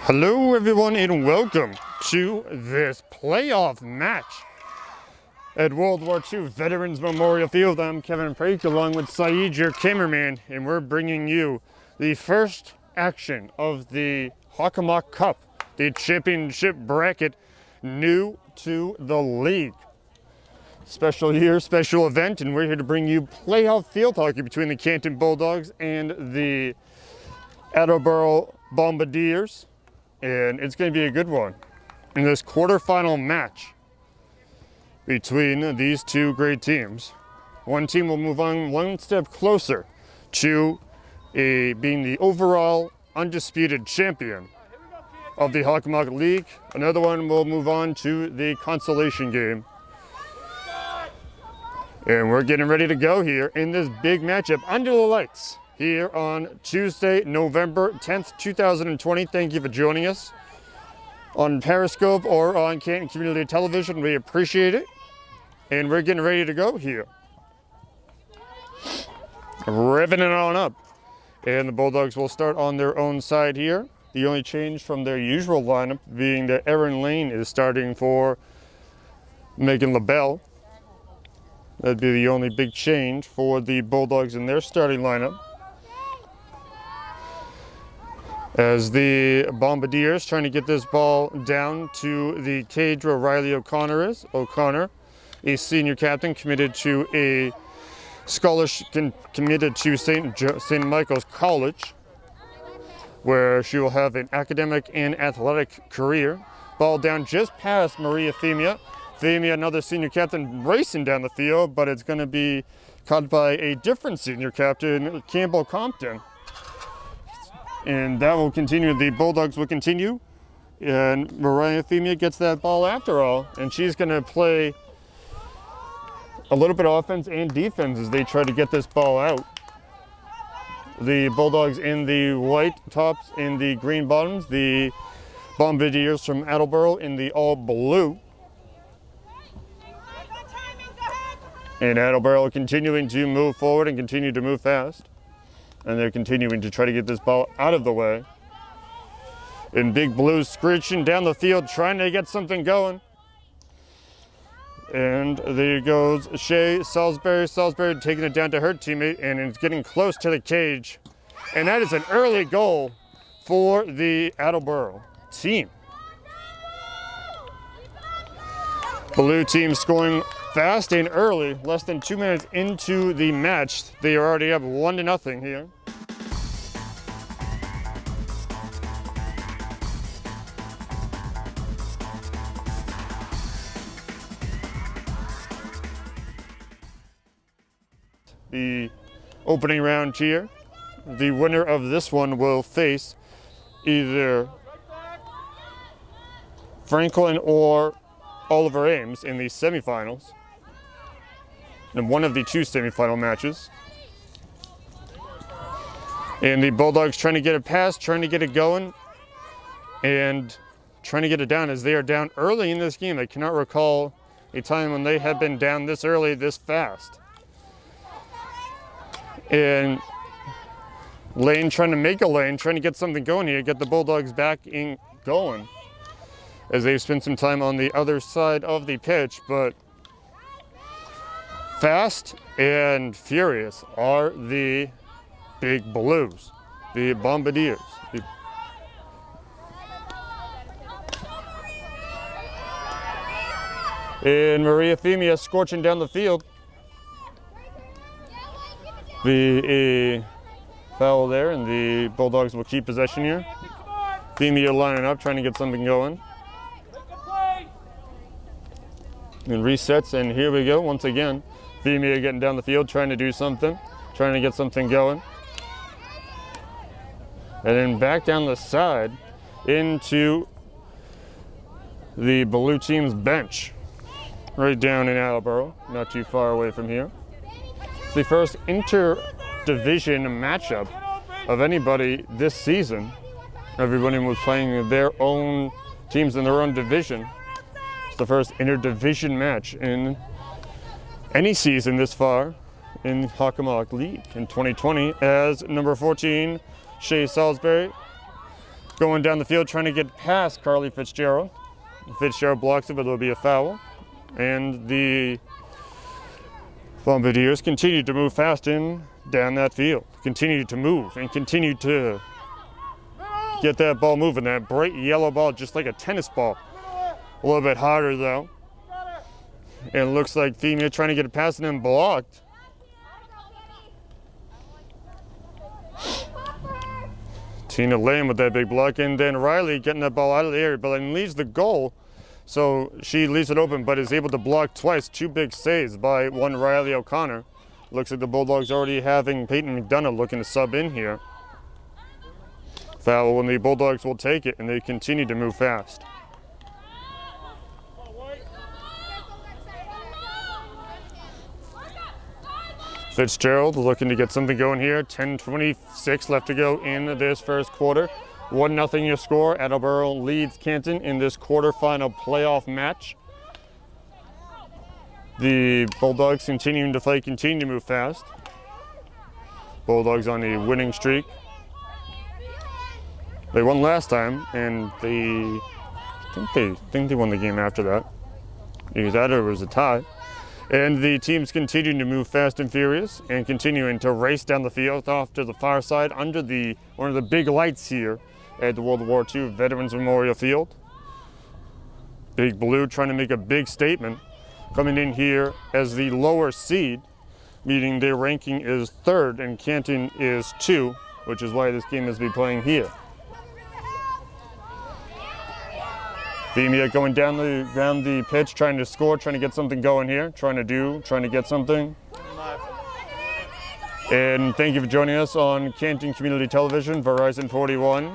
Hello everyone and welcome to this playoff match at World War II Veterans Memorial Field. I'm Kevin Prake along with Saeed, your cameraman, and we're bringing you the first action of the Hockomock Cup, the championship bracket new to the league. Special year, special event, and we're here to bring you playoff field hockey between the Canton Bulldogs and the Attleborough Bombardiers. And it's going to be a good one in this quarterfinal match between these two great teams. One team will move on one step closer to being the overall undisputed champion of the Hockomock League. Another one will move on to the consolation game. And we're getting ready to go here in this big matchup under the lights here on Tuesday, November 10th, 2020. Thank you for joining us on Periscope or on Canton Community Television. We appreciate it. And we're getting ready to go here. Revving it on up. And the Bulldogs will start on their own side here. The only change from their usual lineup being that Aaron Lane is starting for Megan LaBelle. That'd be the only big change for the Bulldogs in their starting lineup. As the Bombardiers trying to get this ball down to the cage where Riley O'Connor is. O'Connor, a senior captain committed to a scholarship, committed to St. Michael's College, where she will have an academic and athletic career. Ball down just past Maria Femia. Femia, another senior captain, racing down the field, but it's going to be caught by a different senior captain, Campbell Compton. And that will continue. The Bulldogs will continue. And Mariah Femia gets that ball after all. And she's going to play a little bit of offense and defense as they try to get this ball out. The Bulldogs in the white tops and the green bottoms. The Bombardiers from Attleborough in the all blue. And Attleborough continuing to move forward and continue to move fast. And they're continuing to try to get this ball out of the way. And Big Blue screeching down the field, trying to get something going. And there goes Shay Salisbury. Salisbury taking it down to her teammate, and it's getting close to the cage. And that is an early goal for the Attleborough team. Blue team scoring fast and early, less than 2 minutes into the match. They are already up 1-0 here. The opening round here. The winner of this one will face either Franklin or Oliver Ames in the semifinals. In one of the two semifinal matches. And the Bulldogs trying to get it past, trying to get it going, and trying to get it down as they are down early in this game. I cannot recall a time when they have been down this early, this fast. And Lane trying to make a lane, trying to get something going here, get the Bulldogs back in going as they've spent some time on the other side of the pitch, but fast and furious are the Big Blues, the Bombardiers. And Maria Femia scorching down the field. A foul there, and the Bulldogs will keep possession here. Femia lining up, trying to get something going. And resets, and here we go once again. Femia getting down the field, trying to do something, trying to get something going. And then back down the side into the blue team's bench. Right down in Attleborough, not too far away from here. It's the first inter-division matchup of anybody this season. Everybody was playing their own teams in their own division. It's the first inter-division match in any season this far in the Hockomock League in 2020 as number 14, Shay Salisbury, Going down the field, trying to get past Carly Fitzgerald. Fitzgerald blocks it, but it'll be a foul. And the Bombardiers continue to move fast in down that field. Continue to move and continue to get that ball moving. That bright yellow ball, just like a tennis ball. A little bit harder though. And it looks like Femia trying to get it past and then blocked. Tina Lamb with that big block, and then Riley getting that ball out of the area, but then leaves the goal. So she leaves it open, but is able to block twice. Two big saves by one Riley O'Connor. Looks like the Bulldogs already having Peyton McDonough looking to sub in here. Foul, and the Bulldogs will take it, and they continue to move fast. Fitzgerald looking to get something going here. 10:26 left to go in this first quarter. 1-0 your score. Attleborough leads Canton in this quarterfinal playoff match. The Bulldogs continuing to play, continue to move fast. Bulldogs on a winning streak. They won last time, and I think they won the game after that. Either that or it was a tie. And the teams continuing to move fast and furious and continuing to race down the field off to the far side under one of the big lights here at the World War II Veterans Memorial Field. Big Blue trying to make a big statement, coming in here as the lower seed, meaning their ranking is 3rd and Canton is 2, which is why this game is be playing here. Femia going down the pitch, trying to score, trying to get something going here, trying to get something. And thank you for joining us on Canton Community Television, Verizon 41,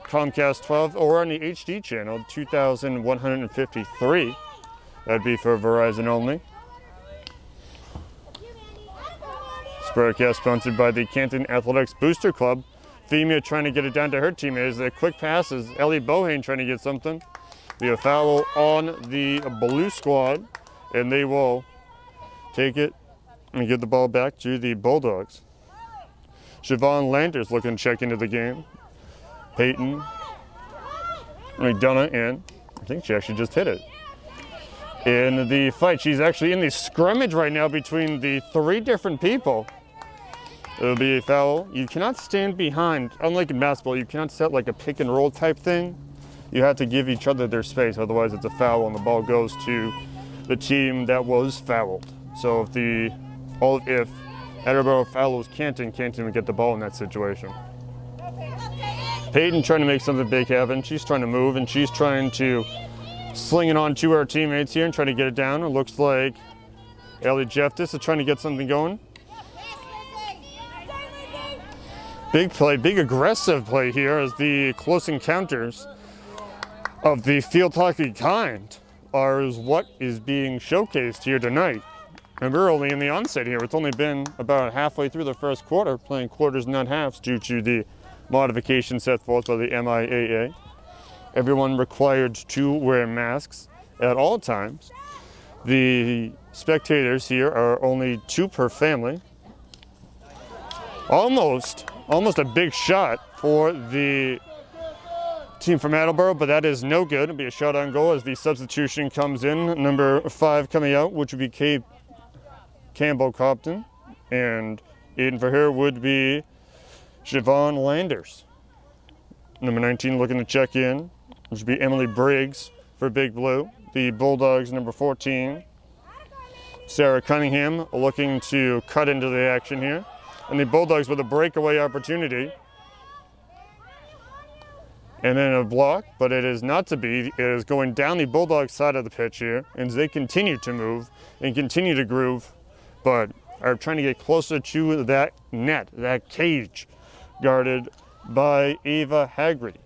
Comcast 12, or on the HD channel, 2153. That'd be for Verizon only. This broadcast sponsored by the Canton Athletics Booster Club. Femia trying to get it down to her teammates. The quick passes. Ellie Bohane trying to get something. Be a foul on the blue squad, and they will take it and give the ball back to the Bulldogs. Siobhan Landers looking to check into the game. Peyton McDonough, and I think she actually just hit it. In the fight, she's actually in the scrimmage right now between the 3 different people. It'll be a foul. You cannot stand behind, unlike in basketball, you cannot set like a pick and roll type thing. You have to give each other their space, otherwise it's a foul and the ball goes to the team that was fouled. So if Attleborough fouls Canton, Canton would get the ball in that situation. Peyton trying to make something big happen. She's trying to move and she's trying to sling it on to her teammates here and trying to get it down. It looks like Ellie Jefftis is trying to get something going. Big play, big aggressive play here as the close encounters of the field hockey kind is what is being showcased here tonight. And we're only in the onset here. It's only been about halfway through the first quarter, playing quarters, not halves, due to the modifications set forth by the MIAA. Everyone required to wear masks at all times. The spectators here are only 2 per family. Almost a big shot for the team from Attleborough, but that is no good. It'll be a shot on goal as the substitution comes in. Number 5 coming out, which would be Campbell Compton, and in for her would be Siobhan Landers. Number 19 looking to check in, which would be Emily Briggs for Big Blue. The Bulldogs, number 14, Sarah Cunningham looking to cut into the action here. And the Bulldogs with a breakaway opportunity. And then a block, but it is not to be. It is going down the Bulldogs side of the pitch here, and they continue to move and continue to groove, but are trying to get closer to that net, that cage, guarded by Ava Haggerty.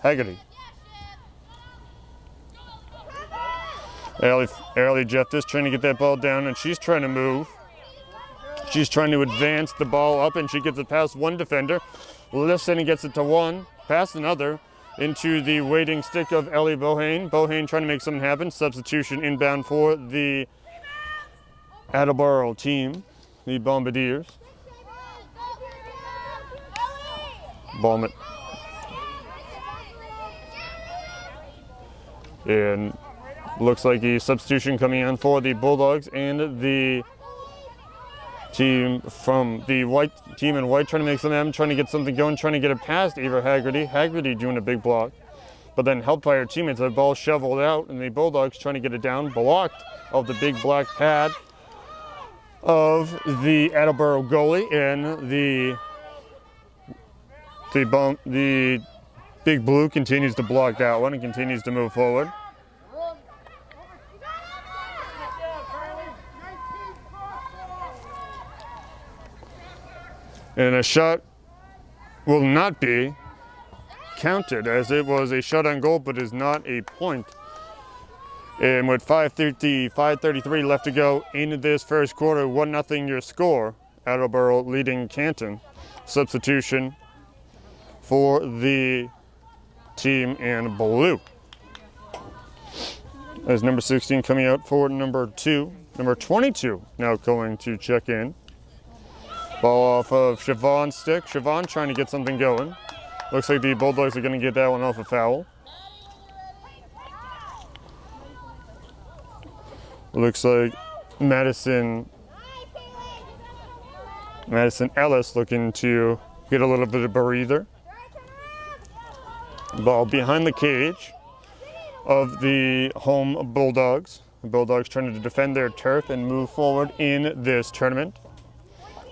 Ellie Jefftis trying to get that ball down, and she's trying to move. She's trying to advance the ball up, and she gets it past one defender, lifts in and gets it to one. Past another into the waiting stick of Ellie Bohane. Bohane trying to make something happen. Substitution inbound for the Attleborough team, the Bombardiers. And looks like a substitution coming in for the Bulldogs, and the team from the white team in white trying to make something happen, trying to get something going, trying to get it past Ava Haggerty. Haggerty doing a big block, but then helped by her teammates. The ball shoveled out, and the Bulldogs trying to get it down, blocked of the big black pad of the Attleborough goalie, and the big blue continues to block that one and continues to move forward. And a shot will not be counted, as it was a shot on goal, but is not a point. And with 5:33 left to go in this first quarter, 1-0 your score. Attleborough leading Canton. Substitution for the team in blue. As number 16 coming out for number 2. Number 22 now going to check in. Ball off of Siobhan's stick. Siobhan trying to get something going. Looks like the Bulldogs are going to get that one off a foul. Looks like Madison Ellis looking to get a little bit of breather. Ball behind the cage of the home Bulldogs. The Bulldogs trying to defend their turf and move forward in this tournament.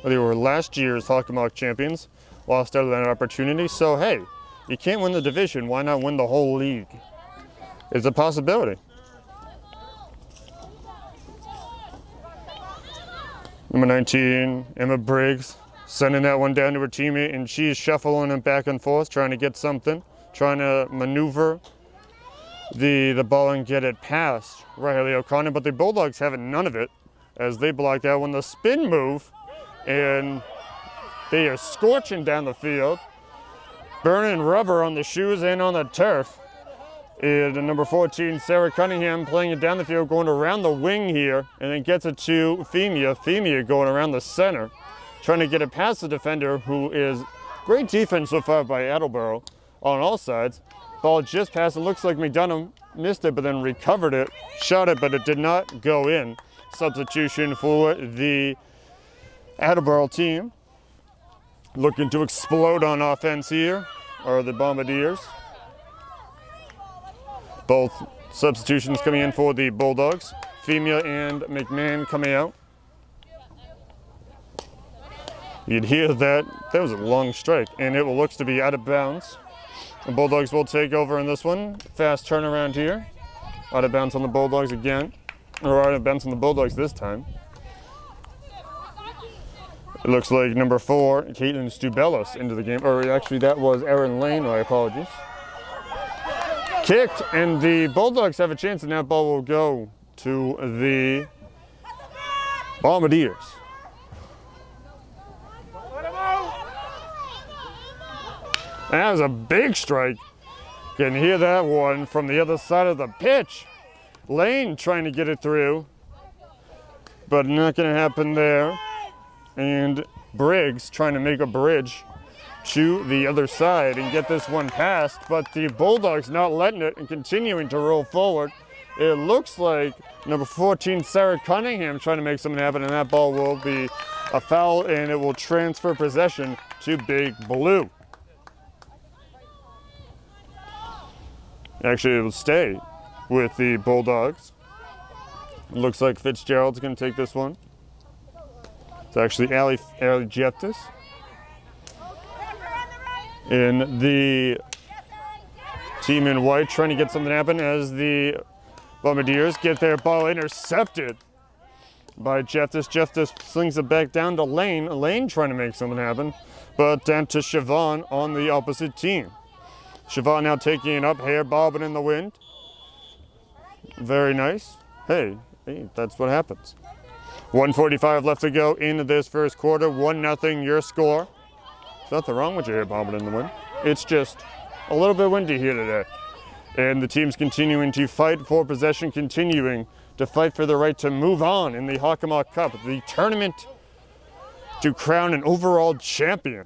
They were last year's Hockomock champions, lost out of that opportunity. So hey, you can't win the division, why not win the whole league? It's a possibility. Number 19, Emma Briggs, sending that one down to her teammate, and she's shuffling it back and forth, trying to get something, trying to maneuver the ball and get it past Riley O'Connor, but the Bulldogs having none of it as they block that one. The spin move, and they are scorching down the field, burning rubber on the shoes and on the turf. And number 14, Sarah Cunningham, playing it down the field, going around the wing here, and then gets it to Femia. Femia going around the center, trying to get it past the defender, who is great defense so far by Attleborough on all sides. Ball just passed. It looks like McDonough missed it, but then recovered it, shot it, but it did not go in. Substitution for the Attleborough team. Looking to explode on offense here are the Bombardiers. Both substitutions coming in for the Bulldogs. Femia and McMahon coming out. You'd hear that. That was a long strike, and it looks to be out of bounds. The Bulldogs will take over in this one. Fast turnaround here. Out of bounds on the Bulldogs again. Or out of bounds on the Bulldogs this time. It looks like number 4, Caitlin Stubelis into the game. Or actually, that was Erin Lane. My apologies. Kicked, and the Bulldogs have a chance, and that ball will go to the Bombardiers. That was a big strike. You can hear that one from the other side of the pitch. Lane trying to get it through, but not going to happen there. And Briggs trying to make a bridge to the other side and get this one past, but the Bulldogs not letting it and continuing to roll forward. It looks like number 14, Sarah Cunningham, trying to make something happen, and that ball will be a foul, and it will transfer possession to Big Blue. Actually, it will stay with the Bulldogs. It looks like Fitzgerald's going to take this one. It's actually Allie Jeftis. And the team in white trying to get something to happen as the Bombardiers get their ball intercepted by Jeftis. Jeftis slings it back down to Lane. Lane trying to make something happen, but down to Siobhan on the opposite team. Siobhan now taking it up, hair bobbing in the wind. Very nice. Hey, that's what happens. 1:45 left to go in this first quarter. 1-0 your score. There's nothing wrong with your hair bobbing in the wind. It's just a little bit windy here today. And the team's continuing to fight for possession, continuing to fight for the right to move on in the Hockomock Cup, the tournament to crown an overall champion.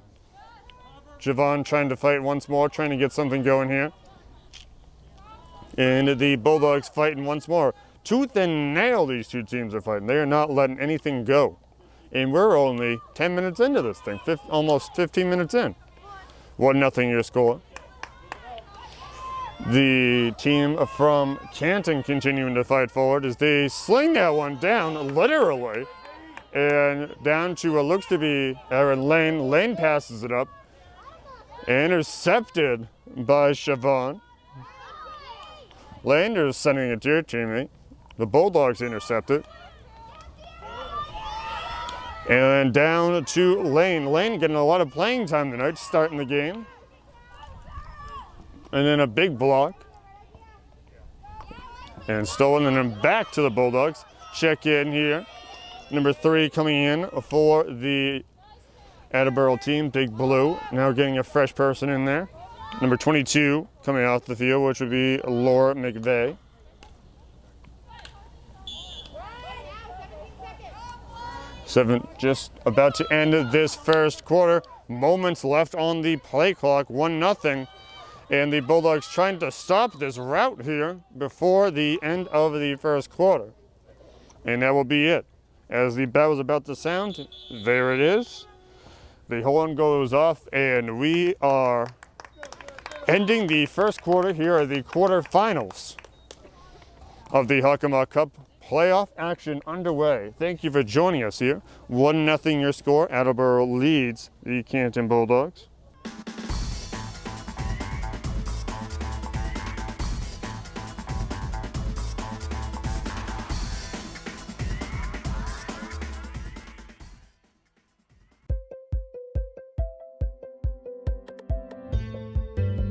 Javon trying to fight once more, trying to get something going here. And the Bulldogs fighting once more. Tooth and nail, these two teams are fighting. They are not letting anything go. And we're only 10 minutes into this thing, almost 15 minutes in. 1-0 your score. The team from Canton continuing to fight forward as they sling that one down, literally, and down to what looks to be Aaron Lane. Lane passes it up, intercepted by Siobhan. Lane is sending it to your teammate. The Bulldogs intercept it. And then down to Lane. Lane getting a lot of playing time tonight, starting the game. And then a big block. And stolen, and then back to the Bulldogs. Check in here. Number 3 coming in for the Attleborough team, Big Blue. Now getting a fresh person in there. Number 22 coming off the field, which would be Laura McVeigh. Just about to end this first quarter. Moments left on the play clock, 1-0. And the Bulldogs trying to stop this rout here before the end of the first quarter. And that will be it. As the bell is about to sound, there it is. The horn goes off, and we are ending the first quarter. Here are the quarterfinals of the Hockomock Cup. Playoff action underway. Thank you for joining us here. 1-0 your score. Attleborough leads the Canton Bulldogs.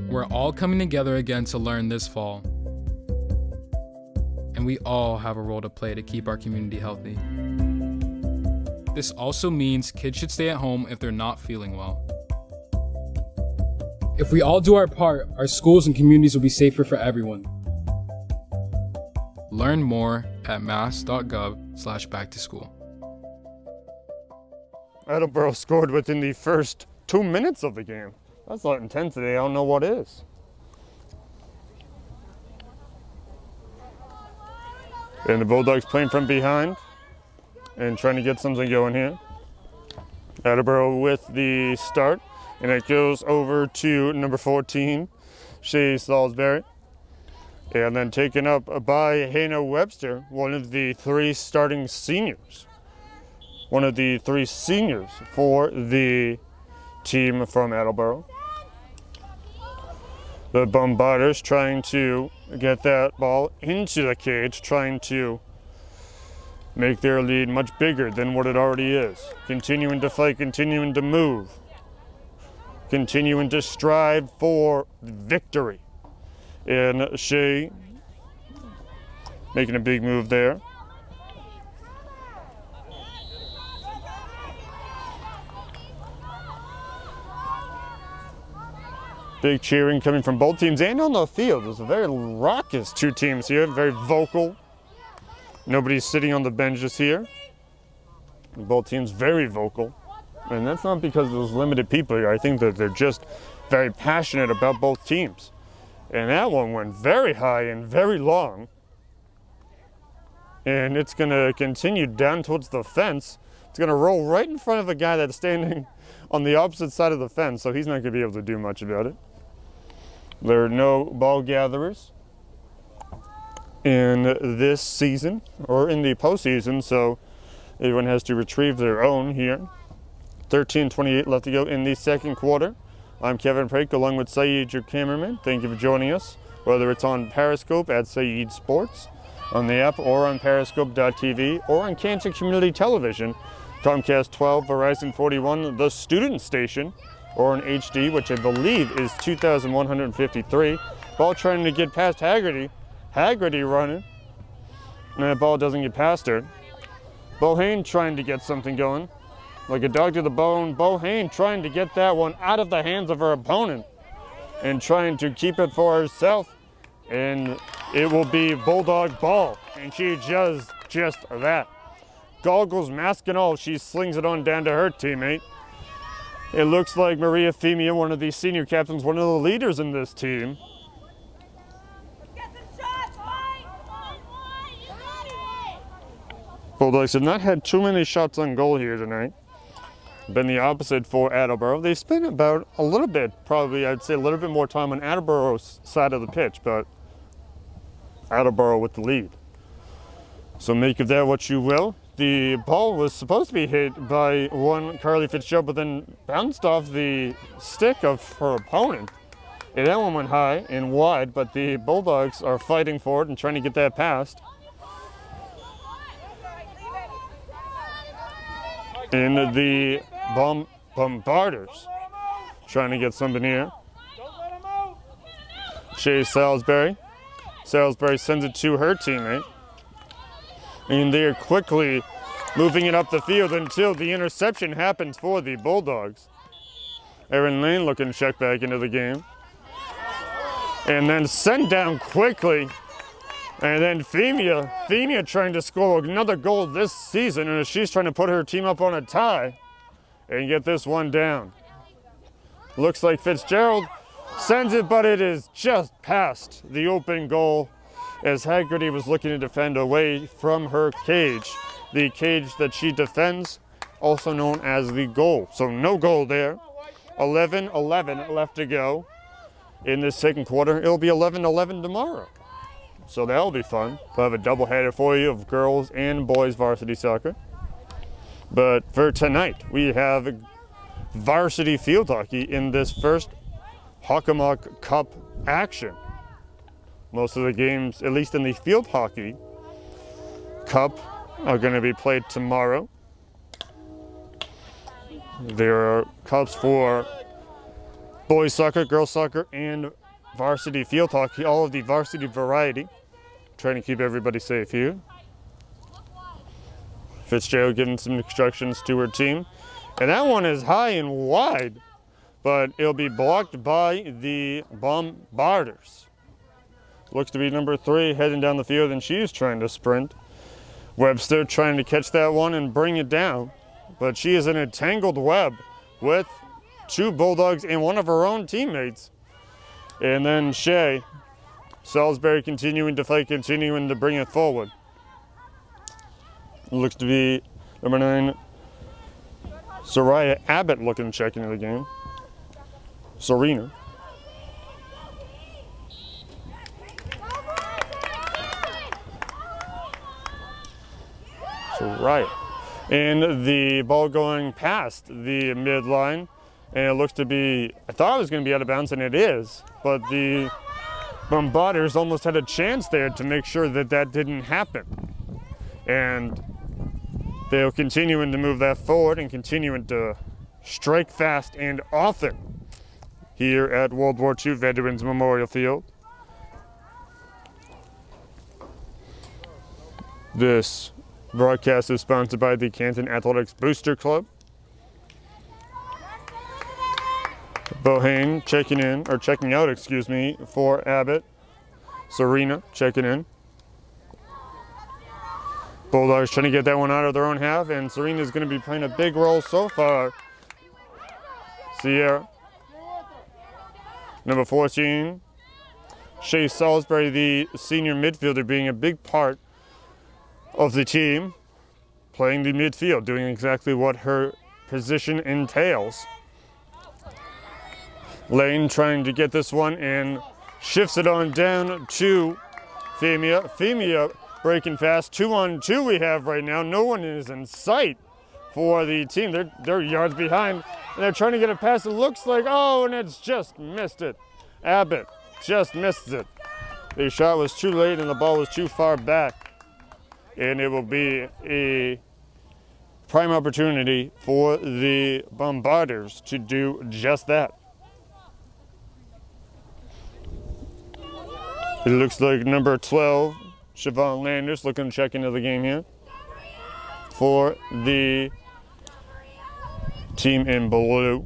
We're all coming together again to learn this fall. And we all have a role to play to keep our community healthy. This also means kids should stay at home if they're not feeling well. If we all do our part, our schools and communities will be safer for everyone. Learn more at mass.gov/backtoschool. Attleborough scored within the first 2 minutes of the game. That's not intensity. I don't know what is. And the Bulldogs playing from behind and trying to get something going here. Attleborough with the start, and it goes over to number 14, Shay Salisbury. And then taken up by Hannah Webster, one of the 3 starting seniors. One of the 3 seniors for the team from Attleborough. The Bombardiers trying to get that ball into the cage, trying to make their lead much bigger than what it already is. Continuing to fight, continuing to move, continuing to strive for victory. And Shea making a big move there. Big cheering coming from both teams and on the field. There's a very raucous 2 teams here, very vocal. Nobody's sitting on the benches here. Both teams very vocal. And that's not because there's limited people here. I think that they're just very passionate about both teams. And that one went very high and very long. And it's going to continue down towards the fence. It's going to roll right in front of a guy that's standing on the opposite side of the fence, so he's not going to be able to do much about it. There are no ball gatherers in this season or in the postseason, so everyone has to retrieve their own here. 13:28 left to go in the second quarter. I'm Kevin Prake along with Saeed, your cameraman. Thank you for joining us, whether it's on Periscope at Saeed Sports, on the app, or on periscope.tv, or on Canton Community Television, Comcast 12, Verizon 41, the student station, or on HD, which I believe is 2,153. Ball trying to get past Haggerty. Haggerty running. And that ball doesn't get past her. Bohane trying to get something going. Like a dog to the bone. Bohane trying to get that one out of the hands of her opponent and trying to keep it for herself. And it will be Bulldog ball. And she does just that. Goggles, mask and all, she slings it on down to her teammate. It looks like Maria Femia, one of the senior captains, one of the leaders in this team. Bulldogs have not had too many shots on goal here tonight. Been the opposite for Attleborough. They spent about a little bit, probably I'd say a little bit more time on Attleborough's side of the pitch, but Attleborough with the lead. So make of that what you will. The ball was supposed to be hit by one Carly Fitzgerald, but then bounced off the stick of her opponent. And that one went high and wide, but the Bulldogs are fighting for it and trying to get that past. And the Bombardiers trying to get something here. Chase Salisbury. Salisbury sends it to her teammate. And they're quickly moving it up the field until the interception happens for the Bulldogs. Erin Lane looking to check back into the game. And then sent down quickly. And then Femia trying to score another goal this season, and she's trying to put her team up on a tie and get this one down. Looks like Fitzgerald sends it, but it is just past the open goal as Haggerty was looking to defend away from her cage. The cage that she defends, also known as the goal. So no goal there. 11-11 left to go in this second quarter. It'll be 11-11 tomorrow. So that'll be fun. We'll have a doubleheader for you of girls and boys varsity soccer. But for tonight, we have varsity field hockey in this first Hockomock Cup action. Most of the games, at least in the field hockey cup, are going to be played tomorrow. There are cups for boys soccer, girls soccer, and varsity field hockey, all of the varsity variety. Trying to keep everybody safe here. Fitzgerald giving some instructions to her team. And that one is high and wide, but it'll be blocked by the Bombardiers. Looks to be number 3 heading down the field, and she's trying to sprint. Webster trying to catch that one and bring it down, but she is in a tangled web with 2 Bulldogs and one of her own teammates. And then Shea, Salisbury continuing to fight, continuing to bring it forward. Looks to be number 9, Soraya Abbott looking to check into the game. Serena. Soraya. And the ball going past the midline. And it looks to be, I thought it was going to be out of bounds, and it is. But the Bombardiers almost had a chance there to make sure that that didn't happen. And they're continuing to move that forward and continuing to strike fast and often here at World War II Veterans Memorial Field. This broadcast is sponsored by the Canton Athletics Booster Club. Bohane checking out, for Abbott. Serena checking in. Bulldogs trying to get that one out of their own half, and Serena's going to be playing a big role so far. Sierra. Number 14, Shea Salisbury, the senior midfielder, being a big part of the team, playing the midfield, doing exactly what her position entails. Lane trying to get this one and shifts it on down to Femia. Femia breaking fast. 2-on-2 we have right now. No one is in sight for the team. They're yards behind, and they're trying to get it past. It looks like, oh, and it's just missed it. Abbott just missed it. The shot was too late and the ball was too far back. And it will be a prime opportunity for the Bombardiers to do just that. It looks like number 12, Siobhan Landers, looking to check into the game here for the team in blue.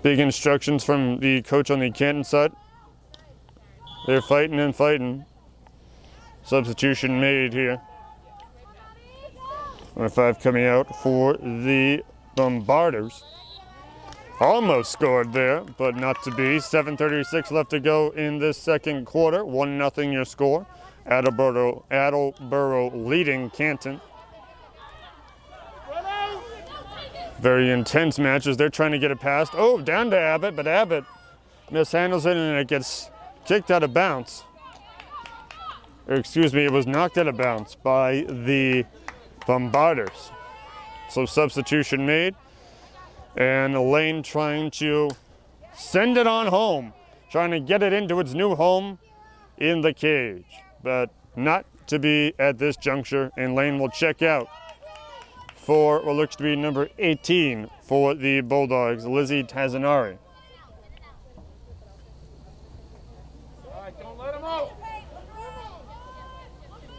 Big instructions from the coach on the Canton side. They're fighting and fighting. Substitution made here. Number 5 coming out for the Bombardiers. Almost scored there, but not to be. 7:36 left to go in this second quarter. 1-0 your score. Attleborough leading Canton. Very intense matches. They're trying to get it past. Oh, down to Abbott, but Abbott mishandles it and it gets kicked out of bounds. Or excuse me, it was knocked out of bounds by the Bombardiers. So substitution made. And Elaine trying to send it on home. Trying to get it into its new home in the cage. But not to be at this juncture. And Lane will check out for what looks to be number 18 for the Bulldogs, Lizzie Tazanari.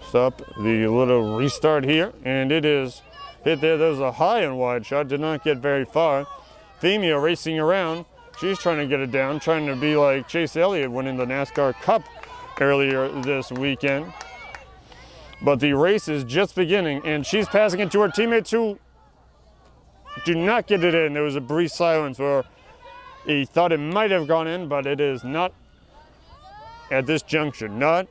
Stop the little restart here, and it is hit there. There's a high and wide shot, did not get very far. Femia racing around. She's trying to get it down, trying to be like Chase Elliott winning the NASCAR Cup earlier this weekend. But the race is just beginning, and she's passing it to her teammates who do not get it in. There was a brief silence where he thought it might have gone in, but it is not at this juncture, not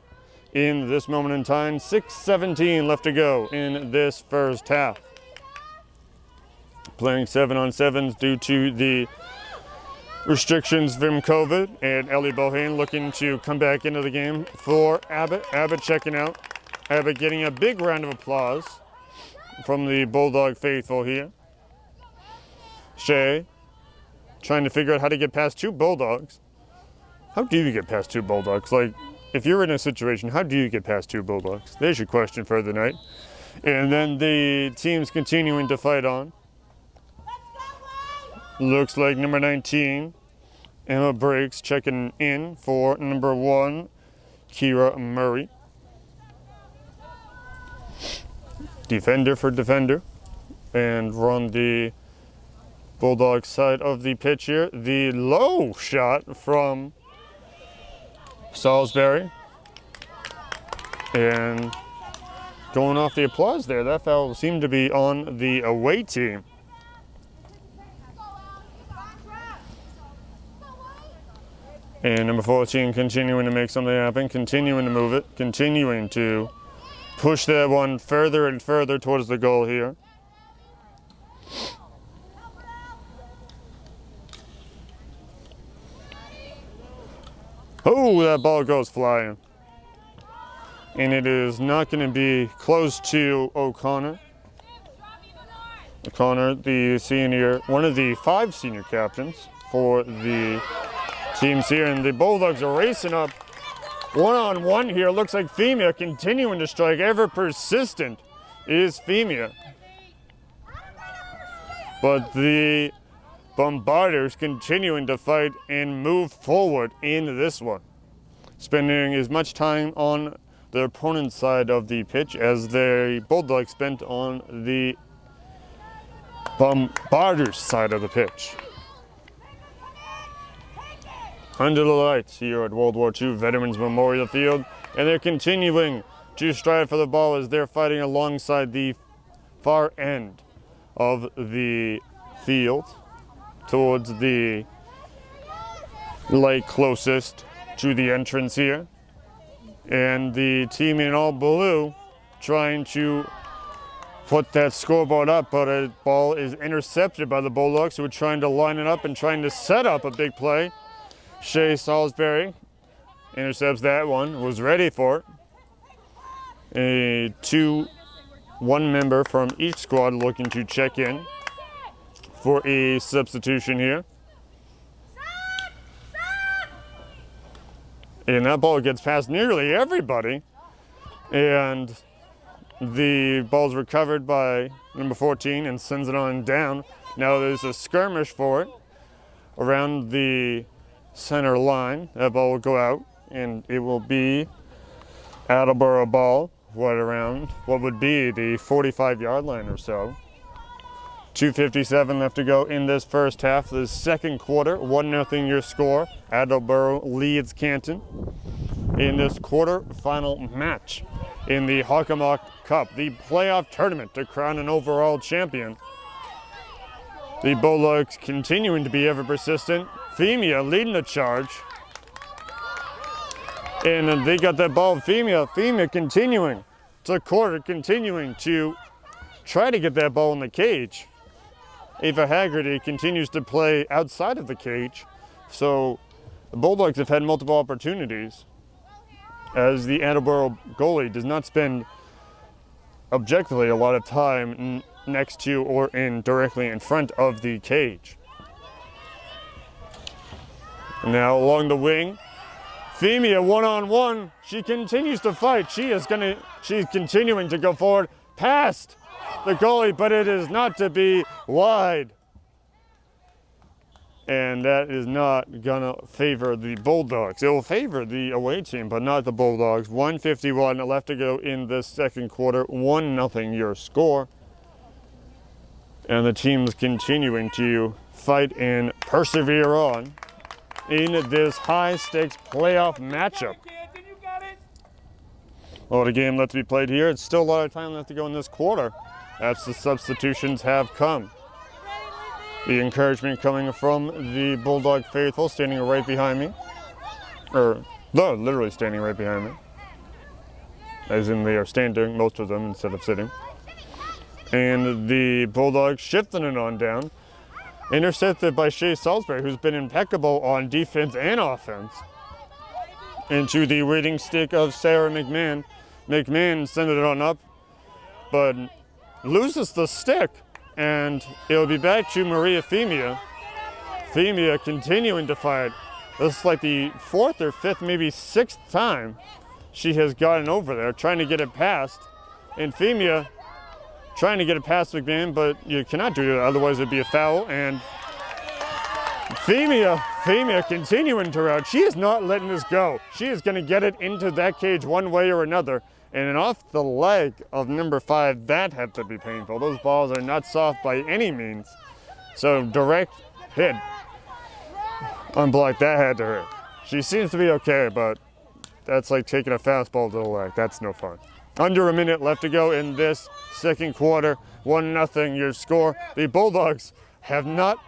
in this moment in time. 6:17 left to go in this first half. Playing 7-on-7s due to the restrictions from COVID, and Ellie Bohane looking to come back into the game for Abbott. Abbott checking out. Abbott getting a big round of applause from the Bulldog faithful here. Shea trying to figure out how to get past two Bulldogs. How do you get past two Bulldogs? Like, if you're in a situation, how do you get past two Bulldogs? There's your question for the night. And then the team's continuing to fight on. Looks like number 19, Emma Briggs, checking in for number 1, Kira Murray. Defender for defender. And we're on the Bulldog side of the pitch here. The low shot from Salisbury. And going off the applause there, that foul seemed to be on the away team. And number 14 continuing to make something happen, continuing to move it, continuing to push that one further and further towards the goal here. Oh, that ball goes flying. And it is not going to be close to O'Connor. O'Connor, the senior, one of the 5 senior captains for the teams here. And the Bulldogs are racing up one-on-one here. Looks like Femia continuing to strike. Ever persistent is Femia. But the Bombardiers continuing to fight and move forward in this one. Spending as much time on the opponent's side of the pitch as the Bulldogs spent on the Bombardiers side of the pitch. Under the lights here at World War II Veterans Memorial Field, and they're continuing to strive for the ball as they're fighting alongside the far end of the field towards the lake closest to the entrance here. And the team in all blue trying to put that scoreboard up, but a ball is intercepted by the Bulldogs, who are trying to line it up and trying to set up a big play. Shea Salisbury intercepts that one, was ready for it. One member from each squad looking to check in for a substitution here. And that ball gets past nearly everybody. And the ball's recovered by number 14 and sends it on down. Now there's a skirmish for it around the center line. That ball will go out, and it will be Attleborough ball right around what would be the 45-yard line or so. 2:57 left to go in this first half. The second quarter, 1-0 your score. Attleborough leads Canton in this quarter-final match in the Hockomock Cup, the playoff tournament to crown an overall champion. The Bulldogs continuing to be ever persistent. Femia leading the charge. And they got that ball. Femia continuing to quarter, continuing to try to get that ball in the cage. Ava Haggerty continues to play outside of the cage. So the Bulldogs have had multiple opportunities as the Attleborough goalie does not spend objectively a lot of time next to or directly in front of the cage. Now along the wing, Femia one-on-one. She continues to fight. She's continuing to go forward past the goalie, but it is not to be wide. And that is not gonna favor the Bulldogs. It will favor the away team, but not the Bulldogs. 1:51 left to go in the second quarter. 1-0 your score. And the team's continuing to fight and persevere on in this high-stakes playoff matchup. Well, the game left to be played here. It's still a lot of time left to go in this quarter as the substitutions have come. The encouragement coming from the Bulldog faithful standing right behind me. No, literally standing right behind me. As in they are standing, most of them, instead of sitting. And the Bulldogs shifting it on down. Intercepted by Shea Salisbury, who's been impeccable on defense and offense. Into the waiting stick of Sarah McMahon. McMahon sent it on up, but loses the stick. And it'll be back to Maria Femia. Femia continuing to fight. This is like the fourth or fifth, maybe sixth time she has gotten over there, trying to get it past. And Femia trying to get it past McMahon, but you cannot do it, otherwise it'd be a foul. And Femia continuing to route. She is not letting this go. She is going to get it into that cage one way or another. And off the leg of number 5, that had to be painful. Those balls are not soft by any means. So direct hit. Unblocked, that had to hurt. She seems to be okay, but that's like taking a fastball to the leg. That's no fun. Under a minute left to go in this second quarter. 1-0 your score. The Bulldogs have not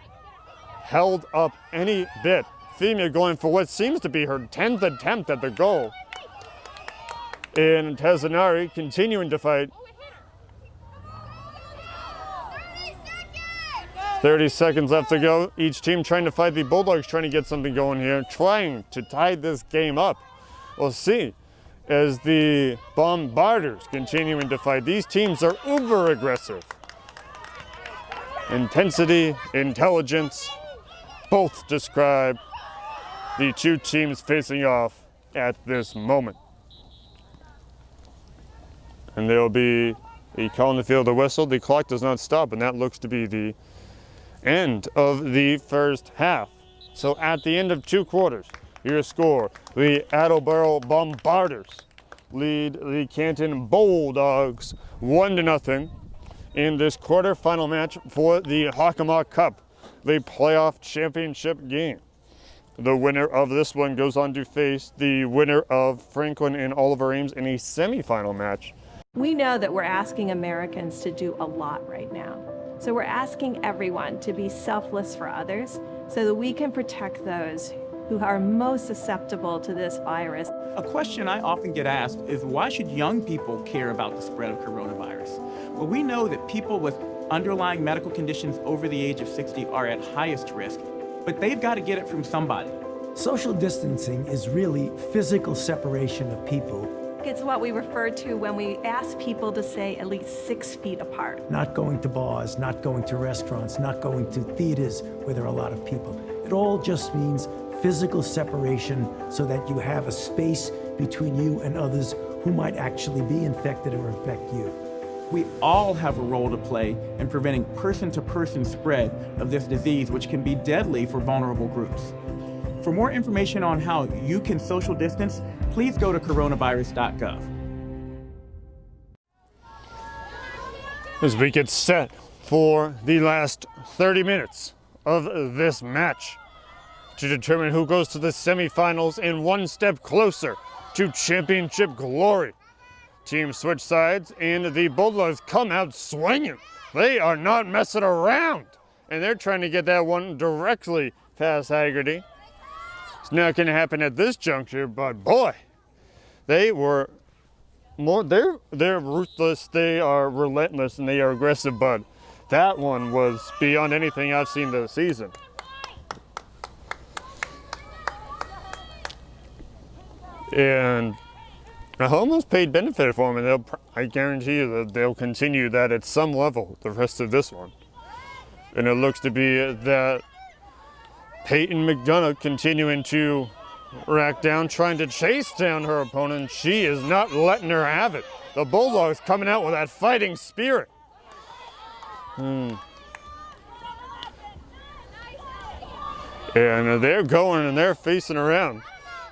held up any bit. Femia going for what seems to be her 10th attempt at the goal. And Tazanari continuing to fight. 30 seconds left to go. Each team trying to fight. The Bulldogs trying to get something going here, trying to tie this game up. We'll see as the Bombardiers continuing to fight. These teams are uber aggressive. Intensity, intelligence, both describe the two teams facing off at this moment. And there will be a call in the field, a whistle. The clock does not stop, and that looks to be the end of the first half. So at the end of 2 quarters, your score, the Attleborough Bombardiers lead the Canton Bulldogs 1-0 in this quarterfinal match for the Hockomock Cup, the playoff championship game. The winner of this one goes on to face the winner of Franklin and Oliver Ames in a semifinal match. We know that we're asking Americans to do a lot right now. So we're asking everyone to be selfless for others so that we can protect those who are most susceptible to this virus. A question I often get asked is, why should young people care about the spread of coronavirus? Well, we know that people with underlying medical conditions over the age of 60 are at highest risk, but they've got to get it from somebody. Social distancing is really physical separation of people. It's what we refer to when we ask people to stay at least 6 feet apart. Not going to bars, not going to restaurants, not going to theaters where there are a lot of people. It all just means physical separation so that you have a space between you and others who might actually be infected or infect you. We all have a role to play in preventing person-to-person spread of this disease, which can be deadly for vulnerable groups. For more information on how you can social distance, please go to coronavirus.gov. As we get set for the last 30 minutes of this match to determine who goes to the semifinals and one step closer to championship glory. Teams switch sides and the Bulldogs come out swinging. They are not messing around. And they're trying to get that one directly past Haggerty. It's not going to happen at this juncture, but boy, They were more, they're ruthless, they are relentless, and they are aggressive, but that one was beyond anything I've seen this season. And I almost paid benefit for them, and I guarantee you that they'll continue that at some level the rest of this one. And it looks to be that Peyton McDonough continuing to rack down, trying to chase down her opponent. She is not letting her have it. The Bulldogs coming out with that fighting spirit. And they're going and they're facing around.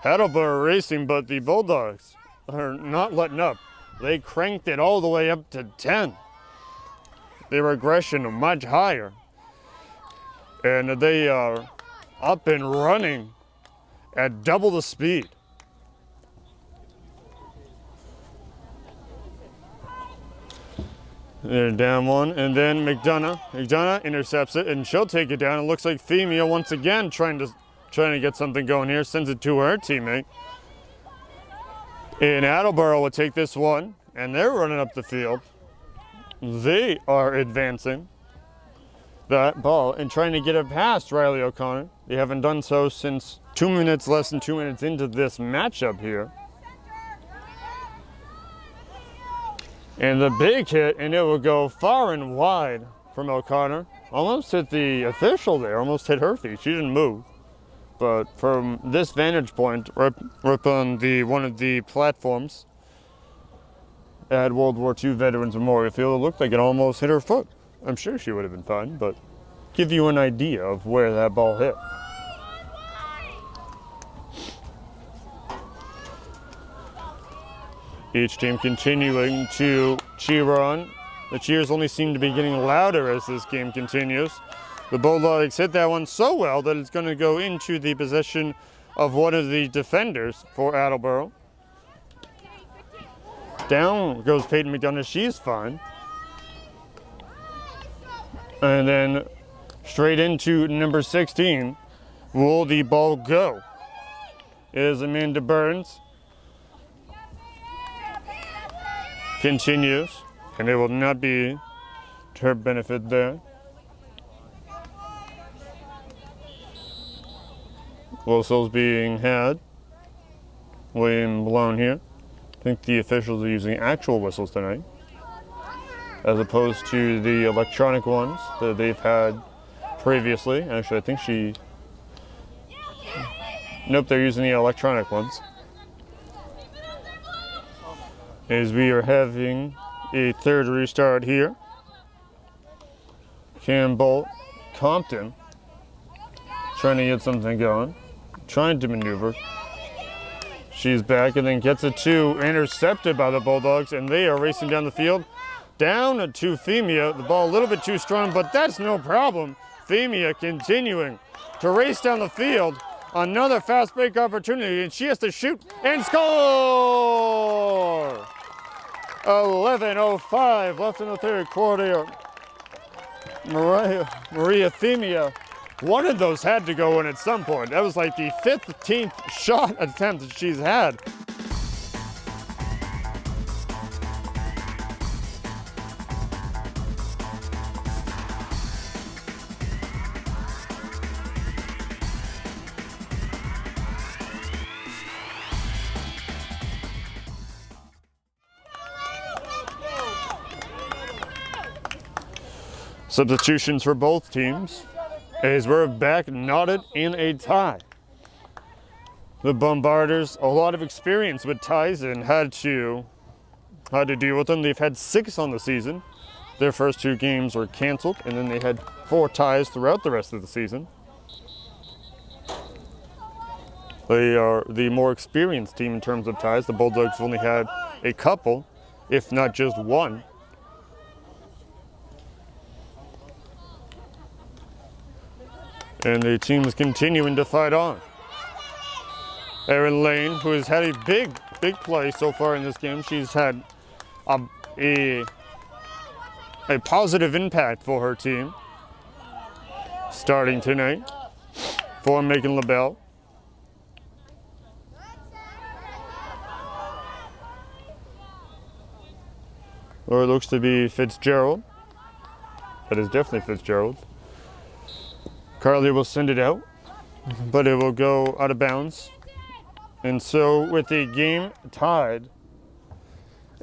Attleborough racing, but the Bulldogs are not letting up. They cranked it all the way up to 10. Their aggression much higher. And they are up and running at double the speed. They're down one, and then McDonough intercepts it, and she'll take it down. It looks like Femia once again trying to get something going here, sends it to her teammate. And Attleborough will take this one, and they're running up the field. They are advancing that ball and trying to get it past Riley O'Connor. They haven't done so since less than 2 minutes into this matchup here. And the big hit, and it will go far and wide from O'Connor. Almost hit the official there, almost hit her feet. She didn't move. But from this vantage point, up on one of the platforms at World War II Veterans Memorial Field, it looked like it almost hit her foot. I'm sure she would have been fine, but give you an idea of where that ball hit. Each team continuing to cheer on. The cheers only seem to be getting louder as this game continues. The Bulldogs hit that one so well that it's going to go into the possession of one of the defenders for Attleborough. Down goes Peyton McDonough. She's fine. And then straight into number 16. Will the ball go? It is Amanda Burns. Continues, and it will not be to her benefit there. Whistles being had. Wind blown here. I think the officials are using actual whistles tonight, as opposed to the electronic ones that they've had previously. Actually, I think nope, they're using the electronic ones. As we are having a third restart here. Compton trying to get something going, trying to maneuver. She's back and then gets it intercepted by the Bulldogs, and they are racing down the field. Down to Femia, the ball a little bit too strong, but that's no problem. Femia continuing to race down the field. Another fast break opportunity, and she has to shoot and score! 11:05 left in the third quarter. Maria Femia, one of those had to go in at some point. That was like the 15th shot attempt that she's had. Substitutions for both teams as we're back knotted in a tie. The Bombardiers, a lot of experience with ties and had to deal with them. They've had 6 on the season. Their first 2 games were canceled, and then they had 4 ties throughout the rest of the season. They are the more experienced team in terms of ties. The Bulldogs only had a couple, if not just one. And the team is continuing to fight on. Erin Lane, who has had a big play so far in this game. She's had a positive impact for her team. Starting tonight for Megan LaBelle. or it looks to be Fitzgerald. That is definitely Fitzgerald. Carly will send it out, but it will go out of bounds. And so with the game tied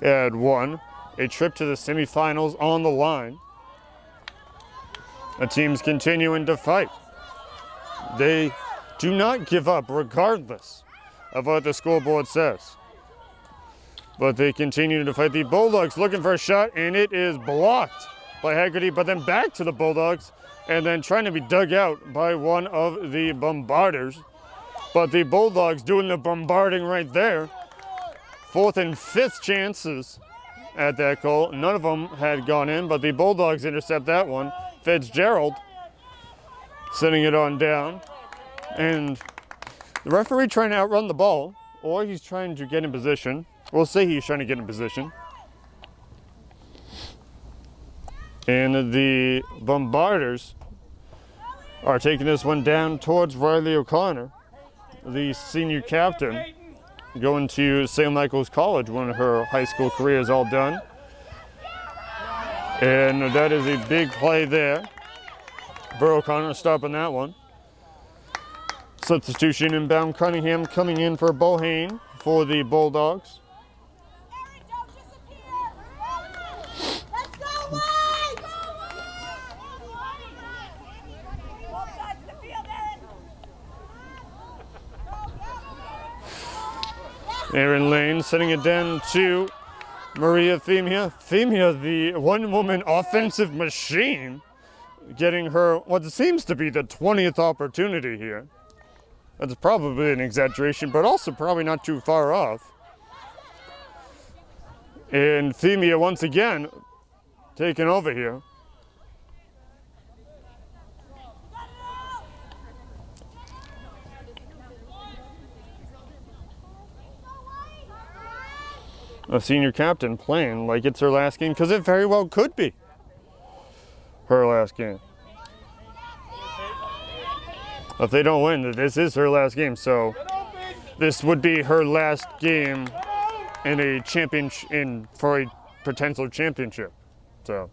at 1, a trip to the semifinals on the line, the team's continuing to fight. They do not give up regardless of what the scoreboard says. But they continue to fight. The Bulldogs looking for a shot, and it is blocked by Haggerty, but then back to the Bulldogs, and then trying to be dug out by one of the Bombardiers. But the Bulldogs doing the bombarding right there. 4th and 5th chances at that goal. None of them had gone in, but the Bulldogs intercept that one. Fitzgerald sending it on down. And the referee trying to outrun the ball, or he's trying to get in position. We'll say he's trying to get in position. And the Bombardiers are taking this one down towards Riley O'Connor, the senior captain, going to St. Michael's College when her high school career is all done. And that is a big play there. Burr O'Connor stopping that one. Substitution inbound, Cunningham coming in for Bohane for the Bulldogs. Aaron Lane sending it down to Maria Themia. Themia, the one-woman offensive machine, getting her what seems to be the 20th opportunity here. That's probably an exaggeration, but also probably not too far off. And Themia once again taking over here. A senior captain playing like it's her last game, because it very well could be her last game. If they don't win, this is her last game, so this would be her last game in a championship, for a potential championship. So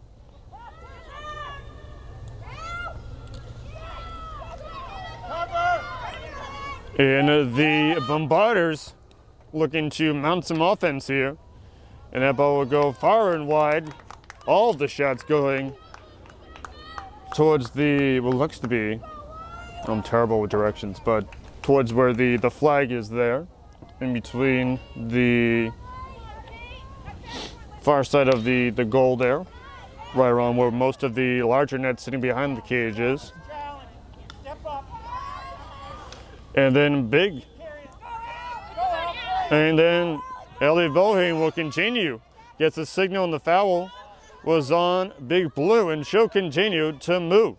and the Bombardiers looking to mount some offense here. And that ball will go far and wide. All of the shots going towards the, what looks to be, I'm terrible with directions, but towards where the flag is there, in between the far side of the goal there, right around where most of the larger net sitting behind the cage is. And then big. And then Elliot Bohane will continue. Gets a signal, and the foul was on Big Blue, and she'll continue to move.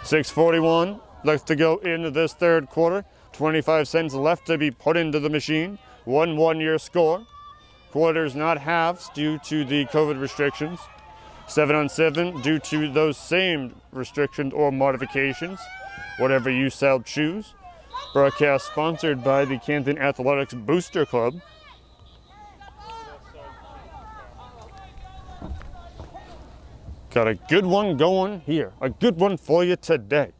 6:41 left to go into this third quarter. 25 cents left to be put into the machine. 1-1 your score. Quarters not halves due to the COVID restrictions. 7-on-7 due to those same restrictions or modifications, whatever you shall choose. Broadcast sponsored by the Canton Athletics Booster Club. Got a good one going here. A good one for you today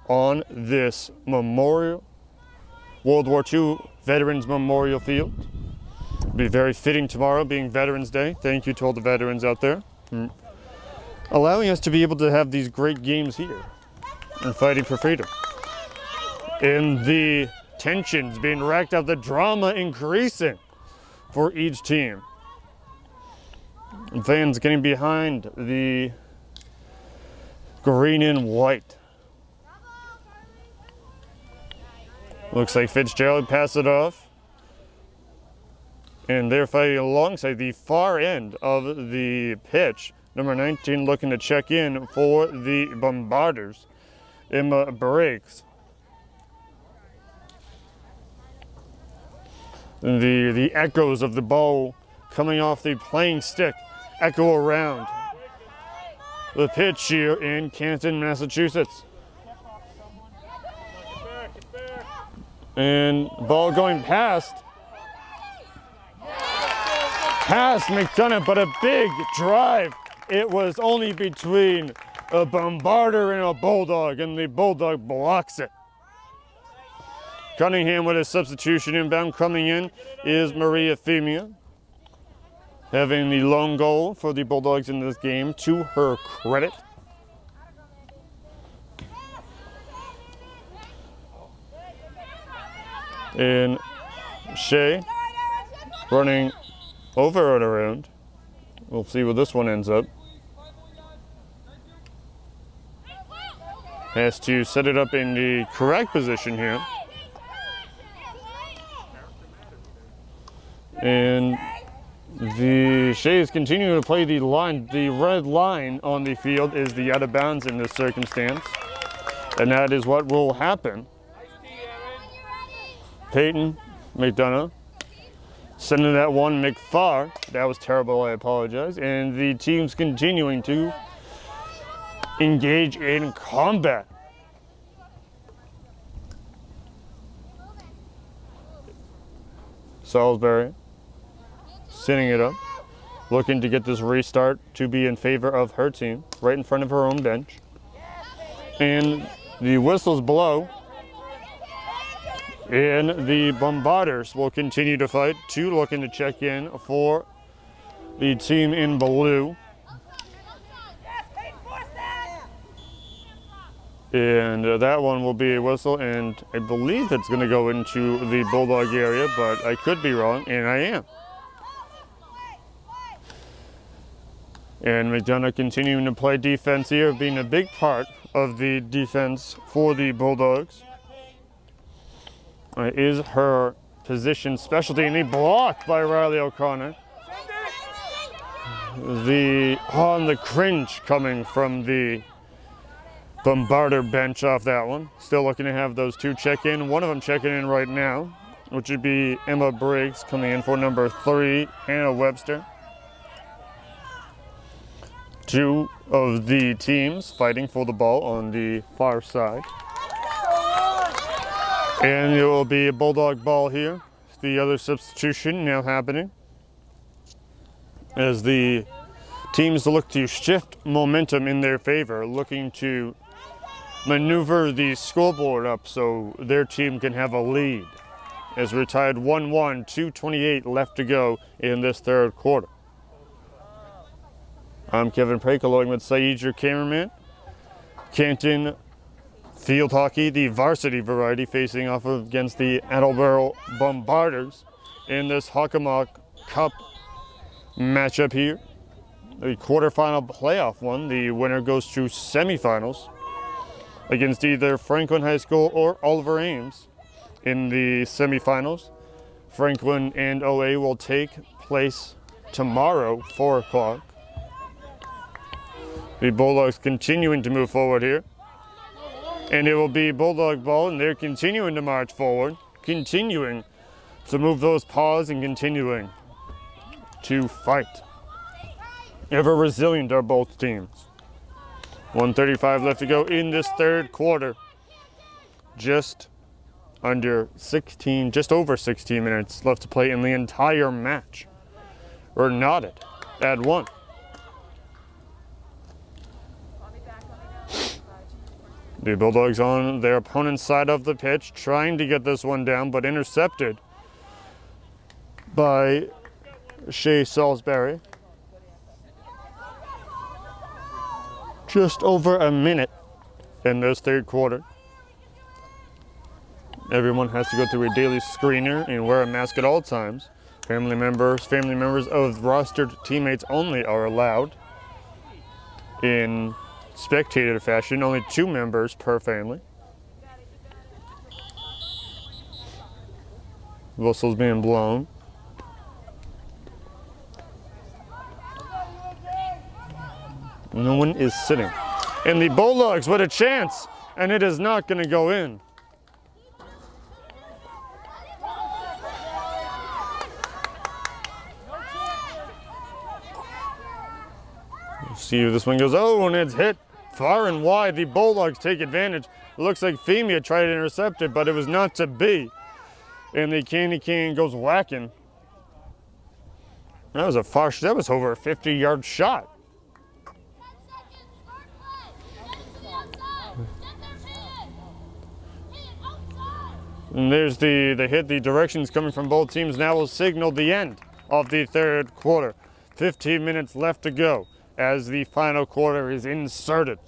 on this Memorial World War II Veterans Memorial Field. It'll be very fitting tomorrow, being Veterans Day. Thank you to all the veterans out there, allowing us to be able to have these great games here and fighting for freedom. And the tensions being racked up, the drama increasing for each team. And fans getting behind the green and white. Looks like Fitzgerald passed it off. And they're fighting alongside the far end of the pitch. Number 19 looking to check in for the Bombardiers. Emma Briggs. The echoes of the ball coming off the playing stick echo around the pitch here in Canton, Massachusetts. And ball going past. past McDonough, but a big drive. It was only between a Bombardier and a Bulldog, and the Bulldog blocks it. Cunningham with a substitution inbound. Coming in is Maria Femia, having the lone goal for the Bulldogs in this game to her credit. And Shea running over and around. We'll see where this one ends up. Has to set it up in the correct position here. And the Shea is continuing to play the line. The red line on the field is the out of bounds in this circumstance. And that is what will happen. Peyton McDonough sending that one McFar. That was terrible, I apologize. And the team's continuing to engage in combat. Salisbury sending it up, looking to get this restart to be in favor of her team, right in front of her own bench. And the whistles blow. And the Bombardiers will continue to fight. Two looking to check in for the team in blue. And that one will be a whistle, and I believe it's going to go into the Bulldog area, but I could be wrong, and I am. And McDonough continuing to play defense here, being a big part of the defense for the Bulldogs. Is her position specialty, and a block by Riley O'Connor. The cringe coming from the Bombardier bench off that one. Still looking to have those two check in. One of them checking in right now, which would be Emma Briggs coming in for number 3, Hannah Webster. Two of the teams fighting for the ball on the far side. And it will be a Bulldog ball here. The other substitution now happening as the teams look to shift momentum in their favor, looking to maneuver the scoreboard up so their team can have a lead. As we're tied 1-1, 2:28 left to go in this third quarter. I'm Kevin Prake along with Saeed, your cameraman. Canton field hockey, the varsity variety, facing off against the Attleborough Bombardiers in this Hockomock Cup matchup here. The quarterfinal playoff one. The winner goes to semifinals against either Franklin High School or Oliver Ames in the semifinals. Franklin and OA will take place tomorrow, 4 o'clock. The Bulldogs continuing to move forward here. And it will be Bulldog ball, and they're continuing to march forward, continuing to move those paws and continuing to fight. Ever resilient are both teams. 1:35 left to go in this third quarter. Just over 16 minutes left to play in the entire match. We're knotted at 1. The Bulldogs on their opponent's side of the pitch, trying to get this one down, but intercepted by Shea Salisbury. Just over a minute in this third quarter. Everyone has to go through a daily screener and wear a mask at all times. Family members of rostered teammates only are allowed. In spectator fashion, only 2 members per family. Whistles being blown. No one is sitting. And the Bulldogs with a chance, and it is not going to go in. See if this one goes, oh, and it's hit far and wide. The Bulldogs take advantage. It looks like Femia tried to intercept it, but it was not to be. And the candy cane goes whacking That was that was over a 50-yard shot. And there's the hit. The directions coming from both teams now will signal the end of the third quarter. 15 minutes left to go as the final quarter is inserted.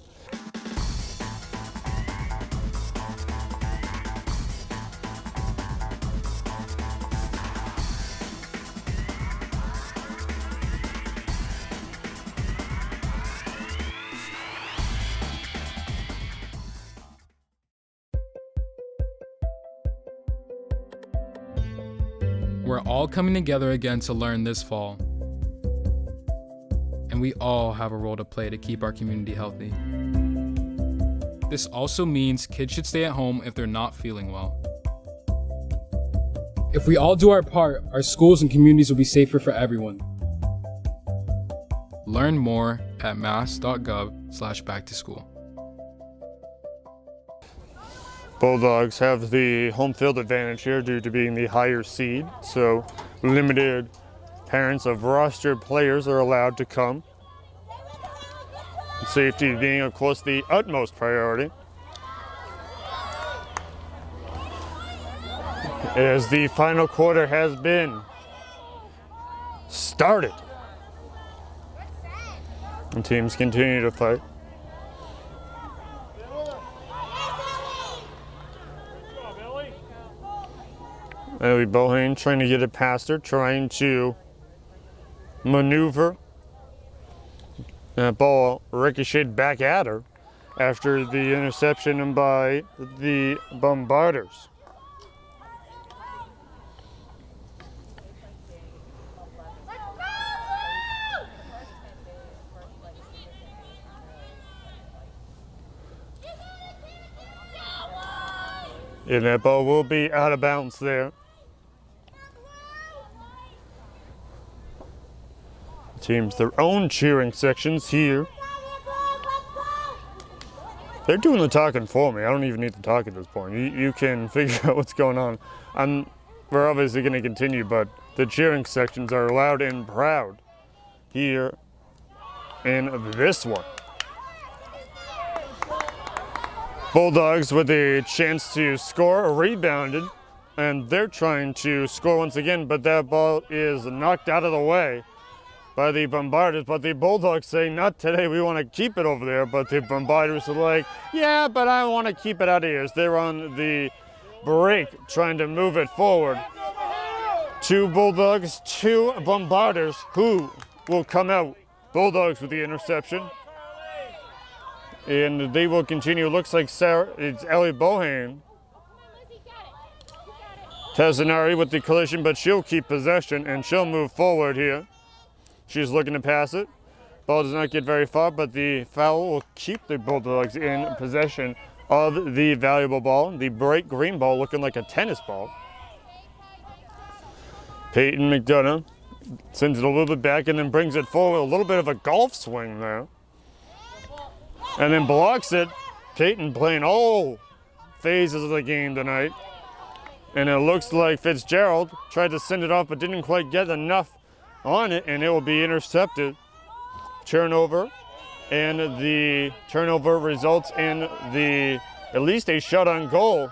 We're all coming together again to learn this fall. And we all have a role to play to keep our community healthy. This also means kids should stay at home if they're not feeling well. If we all do our part, our schools and communities will be safer for everyone. Learn more at mass.gov/backtoschool. Bulldogs have the home field advantage here due to being the higher seed, so limited parents of rostered players are allowed to come. Safety being, of course, the utmost priority. As the final quarter has been started. And teams continue to fight. Ellie Bohane trying to get it past her, trying to maneuver. That ball ricocheted back at her after the interception by the Bombardiers. And that ball will be out of bounds there. Teams their own cheering sections here. They're doing the talking for me. I don't even need to talk at this point. You can figure out what's going on. We're obviously going to continue, but the cheering sections are loud and proud here in this one. Bulldogs with a chance to score, rebounded, and they're trying to score once again, but that ball is knocked out of the way by the Bombardiers. But the Bulldogs say, not today, we want to keep it over there. But the Bombardiers are like, yeah, but I want to keep it out of here. So they're on the break trying to move it forward. 2 Bulldogs, 2 Bombardiers. Who will come out? Bulldogs with the interception. And they will continue. Looks like it's Ellie Bohane. Tazanari with the collision, but she'll keep possession and she'll move forward here. She's looking to pass it. Ball does not get very far, but the foul will keep the Bulldogs in possession of the valuable ball. The bright green ball looking like a tennis ball. Peyton McDonough sends it a little bit back and then brings it forward. A little bit of a golf swing there. And then blocks it. Peyton playing all phases of the game tonight. And it looks like Fitzgerald tried to send it off but didn't quite get enough on it, and it will be intercepted. Turnover, and the turnover results in at least a shot on goal.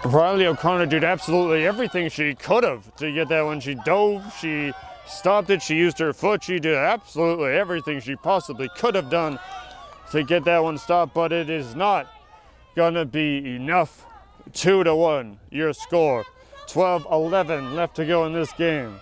Riley O'Connor did absolutely everything she could have to get that one. She dove, she stopped it, she used her foot, she did absolutely everything she possibly could have done to get that one stopped, but it is not gonna be enough. 2-1, your score. 12-11 left to go in this game.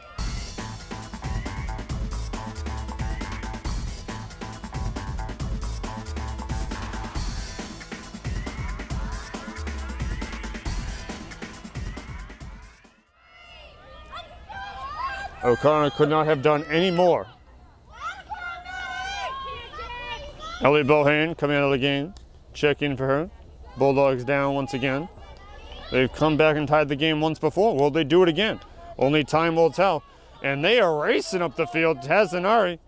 O'Connor could not have done any more. Ellie Bohane coming out of the game, checking for her. Bulldogs down once again. They've come back and tied the game once before. Will they do it again? Only time will tell. And they are racing up the field. Tazanari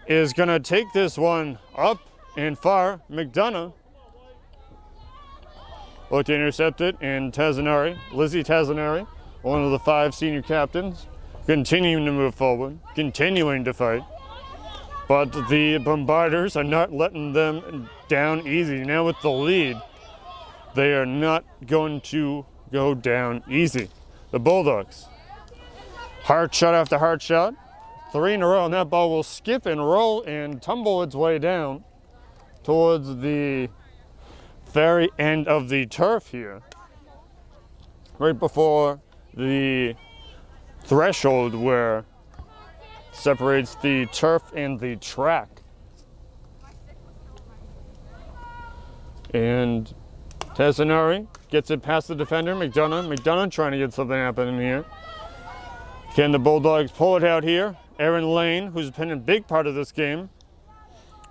is going to take this one up and far. McDonough look to intercept it, and Lizzie Tazzanari, one of the 5 senior captains, continuing to move forward, continuing to fight. But the Bombardiers are not letting them down easy. Now with the lead, they are not going to go down easy. The Bulldogs, hard shot after hard shot, 3 in a row, and that ball will skip and roll and tumble its way down towards the very end of the turf here, right before the threshold where separates the turf and the track. And Tazzanari gets it past the defender, McDonough. McDonough trying to get something happening here. Can the Bulldogs pull it out here? Aaron Lane, who's been a big part of this game.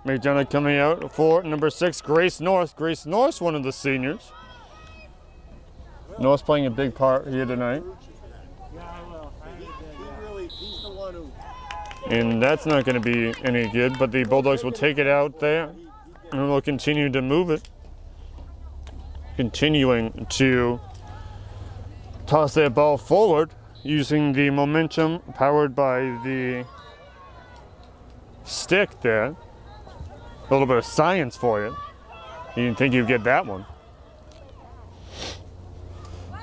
McDonough coming out for number 6, Grace North. Grace North, one of the seniors. North's playing a big part here tonight. And that's not going to be any good, but the Bulldogs will take it out there and will continue to move it. Continuing to toss that ball forward using the momentum powered by the stick there. A little bit of science for you. You didn't think you'd get that one.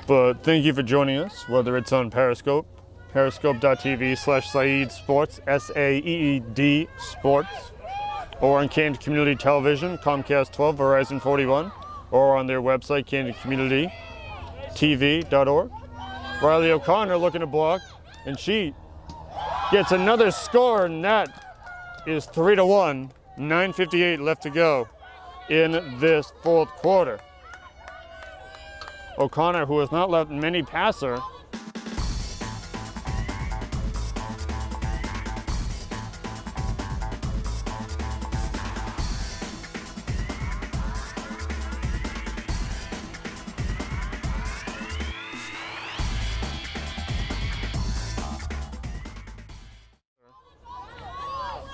But thank you for joining us, whether it's on Periscope, periscope.tv/Saeed Sports, SAEED Sports, or on Canton Community Television, Comcast 12, Verizon 41, or on their website, cantoncommunitytv.org. Riley O'Connor looking to block, and she gets another score, and that is 3-1. 9:58 left to go in this 4th quarter. O'Connor, who has not left many passer,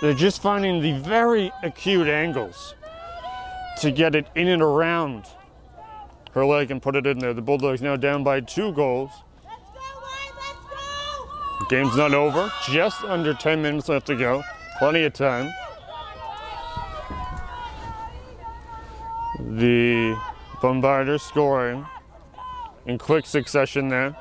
they're just finding the very acute angles to get it in and around her leg and put it in there. The Bulldogs now down by 2 goals. Let's go, Wyatt, let's go! Game's not over. Just under 10 minutes left to go. Plenty of time. The Bombardiers scoring in quick succession there.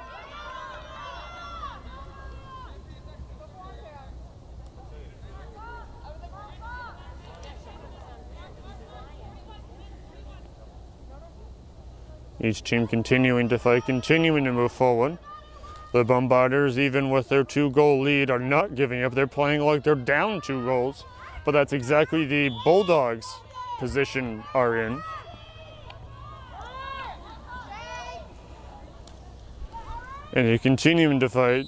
Each team continuing to fight, continuing to move forward. The Bombardiers, even with their 2-goal lead, are not giving up. They're playing like they're down 2 goals, but that's exactly the Bulldogs' position are in. And they're continuing to fight.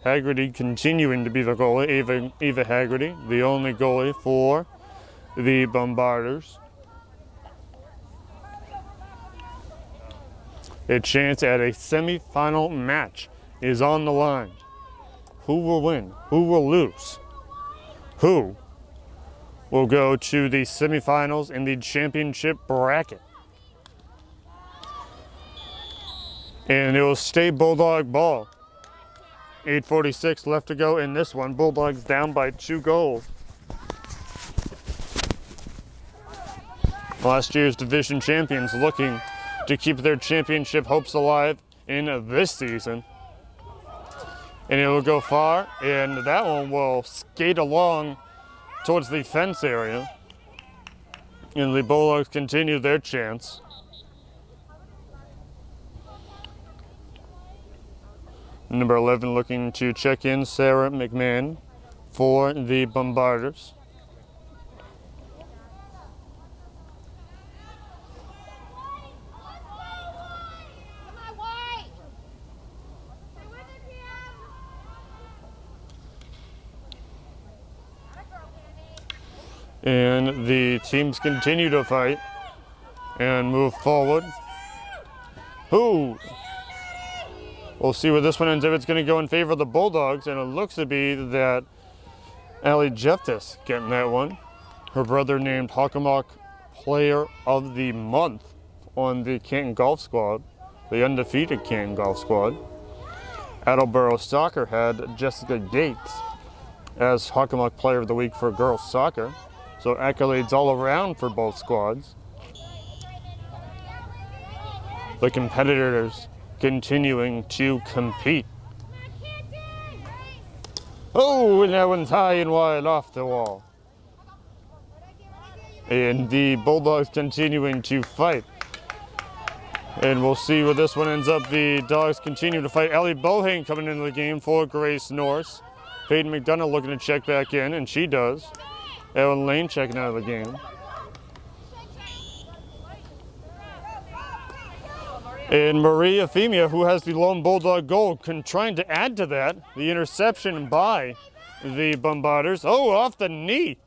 Haggerty continuing to be the goalie, Eva Haggerty, the only goalie for the Bombardiers. A chance at a semi-final match is on the line. Who will win? Who will lose? Who will go to the semifinals in the championship bracket? And it will stay Bulldog ball. 8:46 left to go in this one. Bulldogs down by 2 goals. Last year's division champions looking to keep their championship hopes alive in this season. And it will go far, and that one will skate along towards the fence area. And the Bulldogs continue their chance. Number 11 looking to check in, Sarah McMahon for the Bombardiers. And the teams continue to fight and move forward. We'll see where this one ends up. It's going to go in favor of the Bulldogs, and it looks to be that Allie Jeftis getting that one. Her brother named Hockomock Player of the Month on the Canton Golf squad, the undefeated Canton Golf squad. Attleborough Soccer had Jessica Gates as Hockomock Player of the Week for girls soccer. So accolades all around for both squads. The competitors continuing to compete. Oh, and that one's high and wide off the wall. And the Bulldogs continuing to fight. And we'll see where this one ends up. The Dogs continue to fight. Ellie Bohane coming into the game for Grace Norse. Peyton McDonough looking to check back in, and she does. Ellen Lane checking out of the game. And Maria Femia, who has the lone Bulldog goal, trying to add to that. The interception by the Bombardiers. Oh, off the knee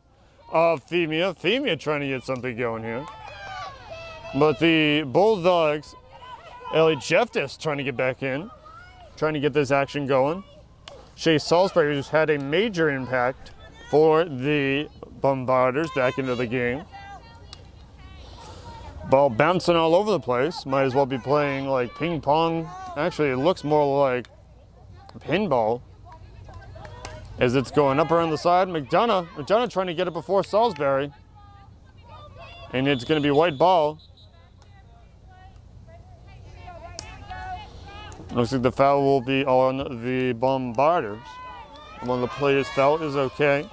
of Femia. Femia trying to get something going here. But the Bulldogs, Ellie Jeftis trying to get back in, trying to get this action going. Shea Salisbury has had a major impact for the Bombardiers back into the game. Ball bouncing all over the place. Might as well be playing like ping pong. Actually, it looks more like pinball as it's going up around the side. McDonough trying to get it before Salisbury. And it's going to be white ball. Looks like the foul will be on the Bombardiers. One of the players' foul is okay.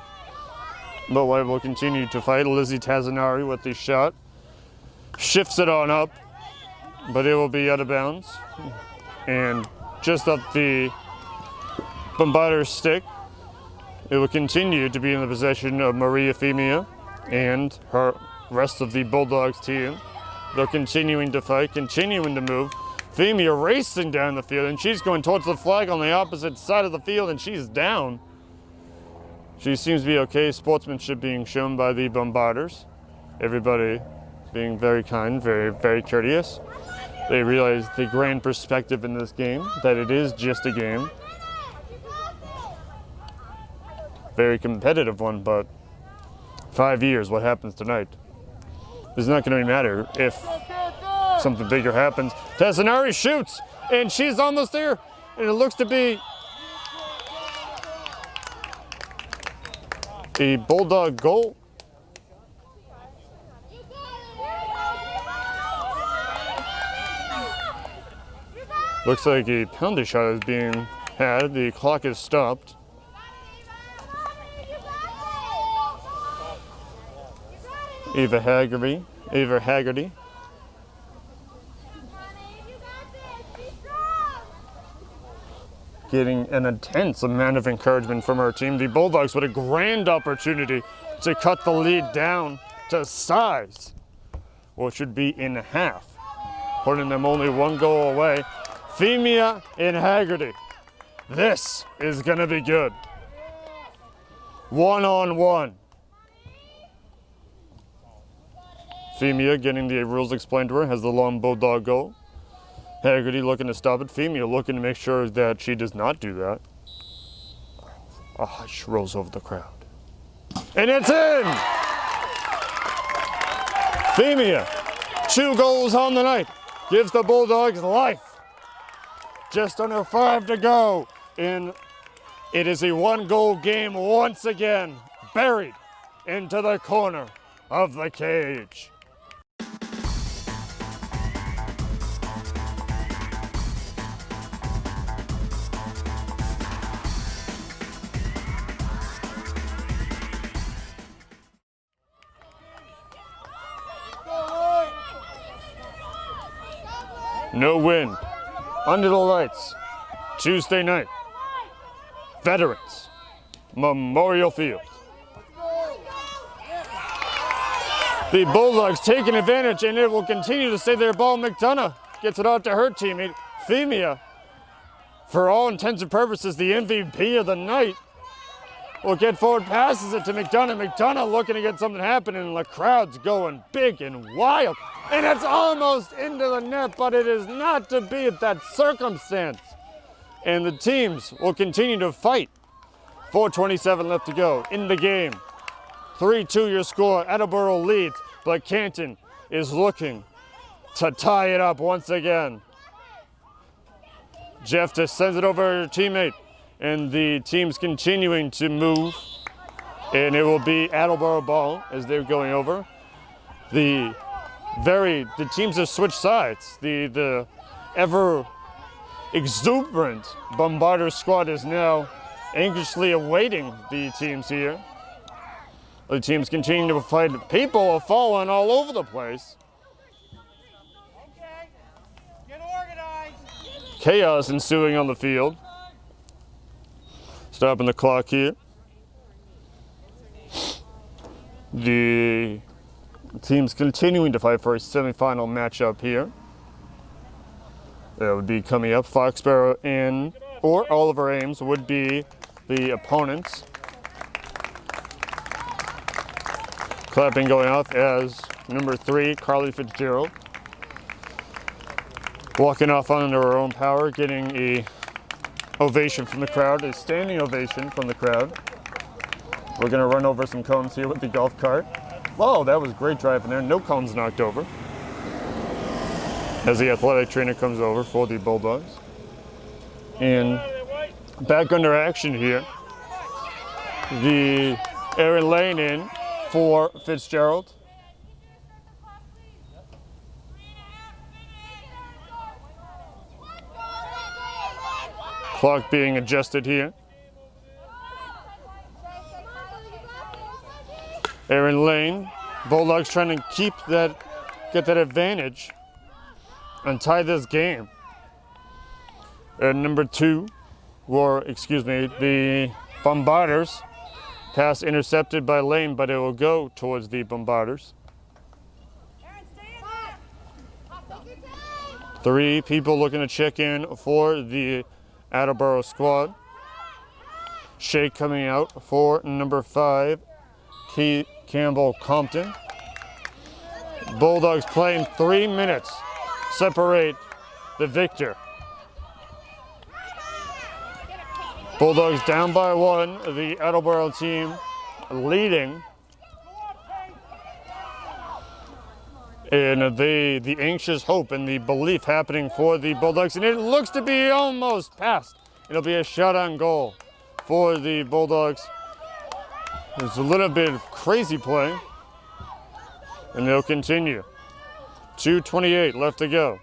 But White will continue to fight. Lizzie Tazanari with the shot. Shifts it on up, but it will be out of bounds. And just up the Bombardiers stick, it will continue to be in the possession of Maria Femia and her rest of the Bulldogs team. They're continuing to fight, continuing to move. Femia racing down the field, and she's going towards the flag on the opposite side of the field, and she's down. She seems to be okay. Sportsmanship being shown by the Bombardiers. Everybody being very kind, very, very courteous. They realize the grand perspective in this game, that it is just a game. Very competitive one, but 5 years, what happens tonight? It's not going to matter if something bigger happens. Tassinari shoots, and she's almost there, and it looks to be a Bulldog goal. Looks like a penalty shot is being had. The clock is stopped. Ava Haggerty. Getting an intense amount of encouragement from her team. The Bulldogs with a grand opportunity to cut the lead down to size, which should be in half, putting them only one goal away. Femia and Haggerty. This is gonna be good. 1-on-1. Femia getting the rules explained to her, has the long Bulldog goal. Haggerty looking to stop it. Femia looking to make sure that she does not do that. A hush rolls over the crowd. And it's in! Femia, 2 goals on the night, gives the Bulldogs life. Just under 5 to go, and it is a 1-goal game once again, buried into the corner of the cage. No wind. Under the lights. Tuesday night. Veterans. Memorial Field. The Bulldogs taking advantage, and it will continue to stay there. Ball McDonough gets it out to her teammate. Femia, for all intents and purposes, the MVP of the night, will get forward, passes it to McDonough. McDonough looking to get something happening, and the crowd's going big and wild. And it's almost into the net, but it is not to be at that circumstance. And the teams will continue to fight. 4:27 left to go in the game. 3-2 your score. Attleborough leads, but Canton is looking to tie it up once again. Jeff just sends it over to her teammate, and the team's continuing to move, and it will be Attleborough ball as they're going over. The teams have switched sides. The ever exuberant Bombardiers squad is now anxiously awaiting the teams here. The teams continue to fight. People are falling all over the place. Okay. Get organized. Chaos ensuing on the field. Stopping the clock here. The teams continuing to fight for a semifinal matchup here. That would be coming up. Foxborough or Oliver Ames would be the opponents. Clapping going off as number 3, Carly Fitzgerald, walking off under her own power, getting a ovation from the crowd, a standing ovation from the crowd. We're gonna run over some cones here with the golf cart. Whoa, that was great driving there. No cones knocked over. As the athletic trainer comes over for the Bulldogs. And back under action here. The Aaron Lane in for Fitzgerald. Clock being adjusted here. Aaron Lane, Bulldogs trying to get that advantage and tie this game. And number 2, the Bombardiers. Pass intercepted by Lane, but it will go towards the Bombardiers. 3 people looking to check in for the Attleborough squad. Shake coming out for number 5, Campbell Compton. Bulldogs playing 3 minutes. Separate the victor. Bulldogs down by 1. The Attleborough team leading. And the anxious hope and the belief happening for the Bulldogs. And it looks to be almost past. It'll be a shot on goal for the Bulldogs. There's a little bit of crazy play. And they'll continue. 2:28 left to go.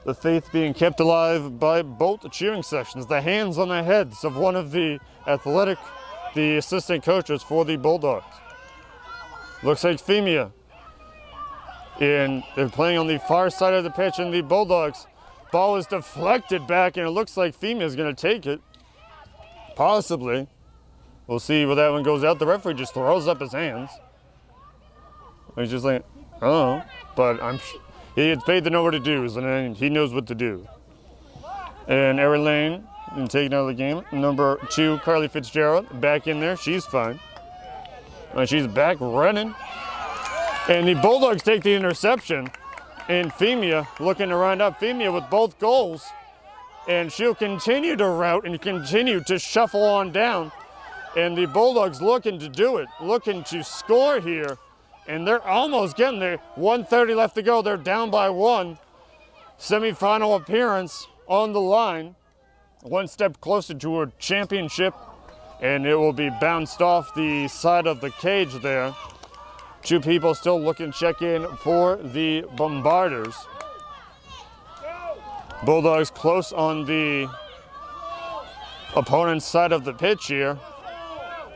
The faith being kept alive by both cheering sections. The hands on the heads of one of the assistant coaches for the Bulldogs. Looks like Femia. And they're playing on the far side of the pitch, and the Bulldogs. Ball is deflected back, and it looks like Femia's going to take it. Possibly. We'll see where that one goes out. The referee just throws up his hands. He's just like, oh, but he gets paid to know what to do, and he knows what to do. And Erin Lane taken out of the game. Number 2, Carly Fitzgerald, back in there. She's fine. And she's back running. And the Bulldogs take the interception. And Femia looking to round up. Femia with both goals. And she'll continue to route and continue to shuffle on down. And the Bulldogs looking to do it, looking to score here. And they're almost getting there. 1:30 left to go. They're down by 1. Semifinal appearance on the line. One step closer to a championship. And it will be bounced off the side of the cage there. 2 people still looking to check in for the Bombardiers. Bulldogs close on the opponent's side of the pitch here.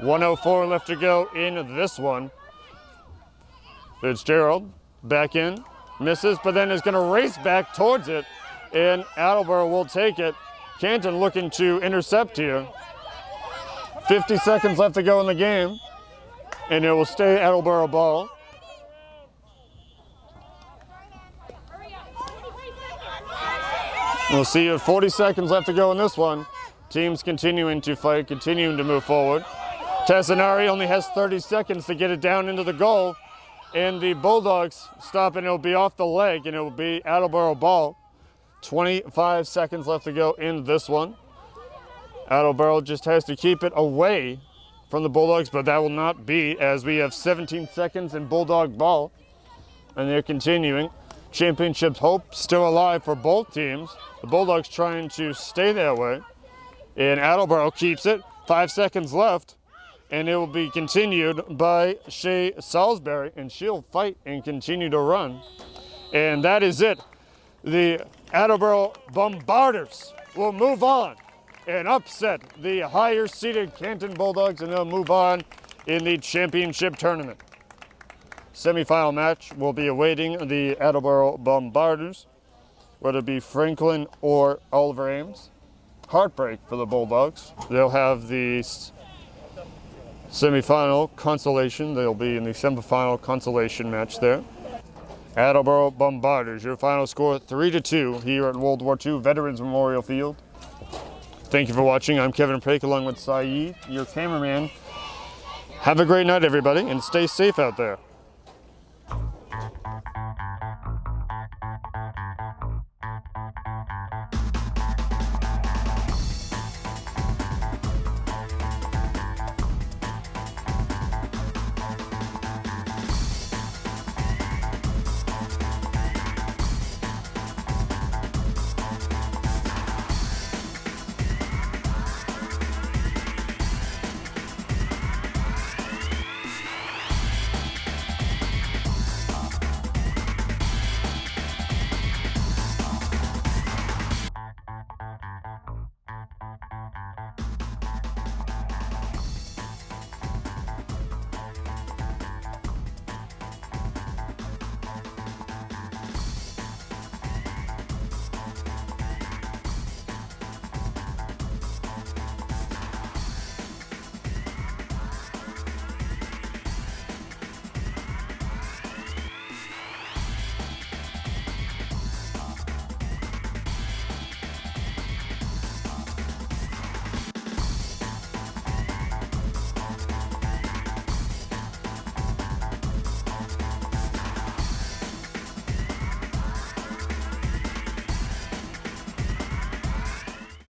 1:04 left to go in this one. Fitzgerald back in, misses, but then is going to race back towards it, and Attleborough will take it. Canton looking to intercept here. 50 seconds left to go in the game, and it will stay Attleborough ball. We'll see you 40 seconds left to go in this one. Teams continuing to fight, continuing to move forward. Tassinari only has 30 seconds to get it down into the goal. And the Bulldogs stop, and it'll be off the leg, and it will be Attleborough ball. 25 seconds left to go in this one. Attleborough just has to keep it away from the Bulldogs, but that will not be, as we have 17 seconds in Bulldog ball. And they're continuing. Championship hope still alive for both teams. The Bulldogs trying to stay that way. And Attleborough keeps it. 5 seconds left. And it will be continued by Shay Salisbury. And she'll fight and continue to run. And that is it. The Attleborough Bombardiers will move on and upset the higher seeded Canton Bulldogs, and they'll move on in the championship tournament. Semi-final match will be awaiting the Attleborough Bombardiers, whether it be Franklin or Oliver Ames. Heartbreak for the Bulldogs. They'll have the semi-final consolation. They'll be in the semi-final consolation match there. Attleborough Bombardiers, your final score 3-2 here at World War II Veterans Memorial Field. Thank you for watching. I'm Kevin Prake along with Saeed, your cameraman. Have a great night, everybody, and stay safe out there.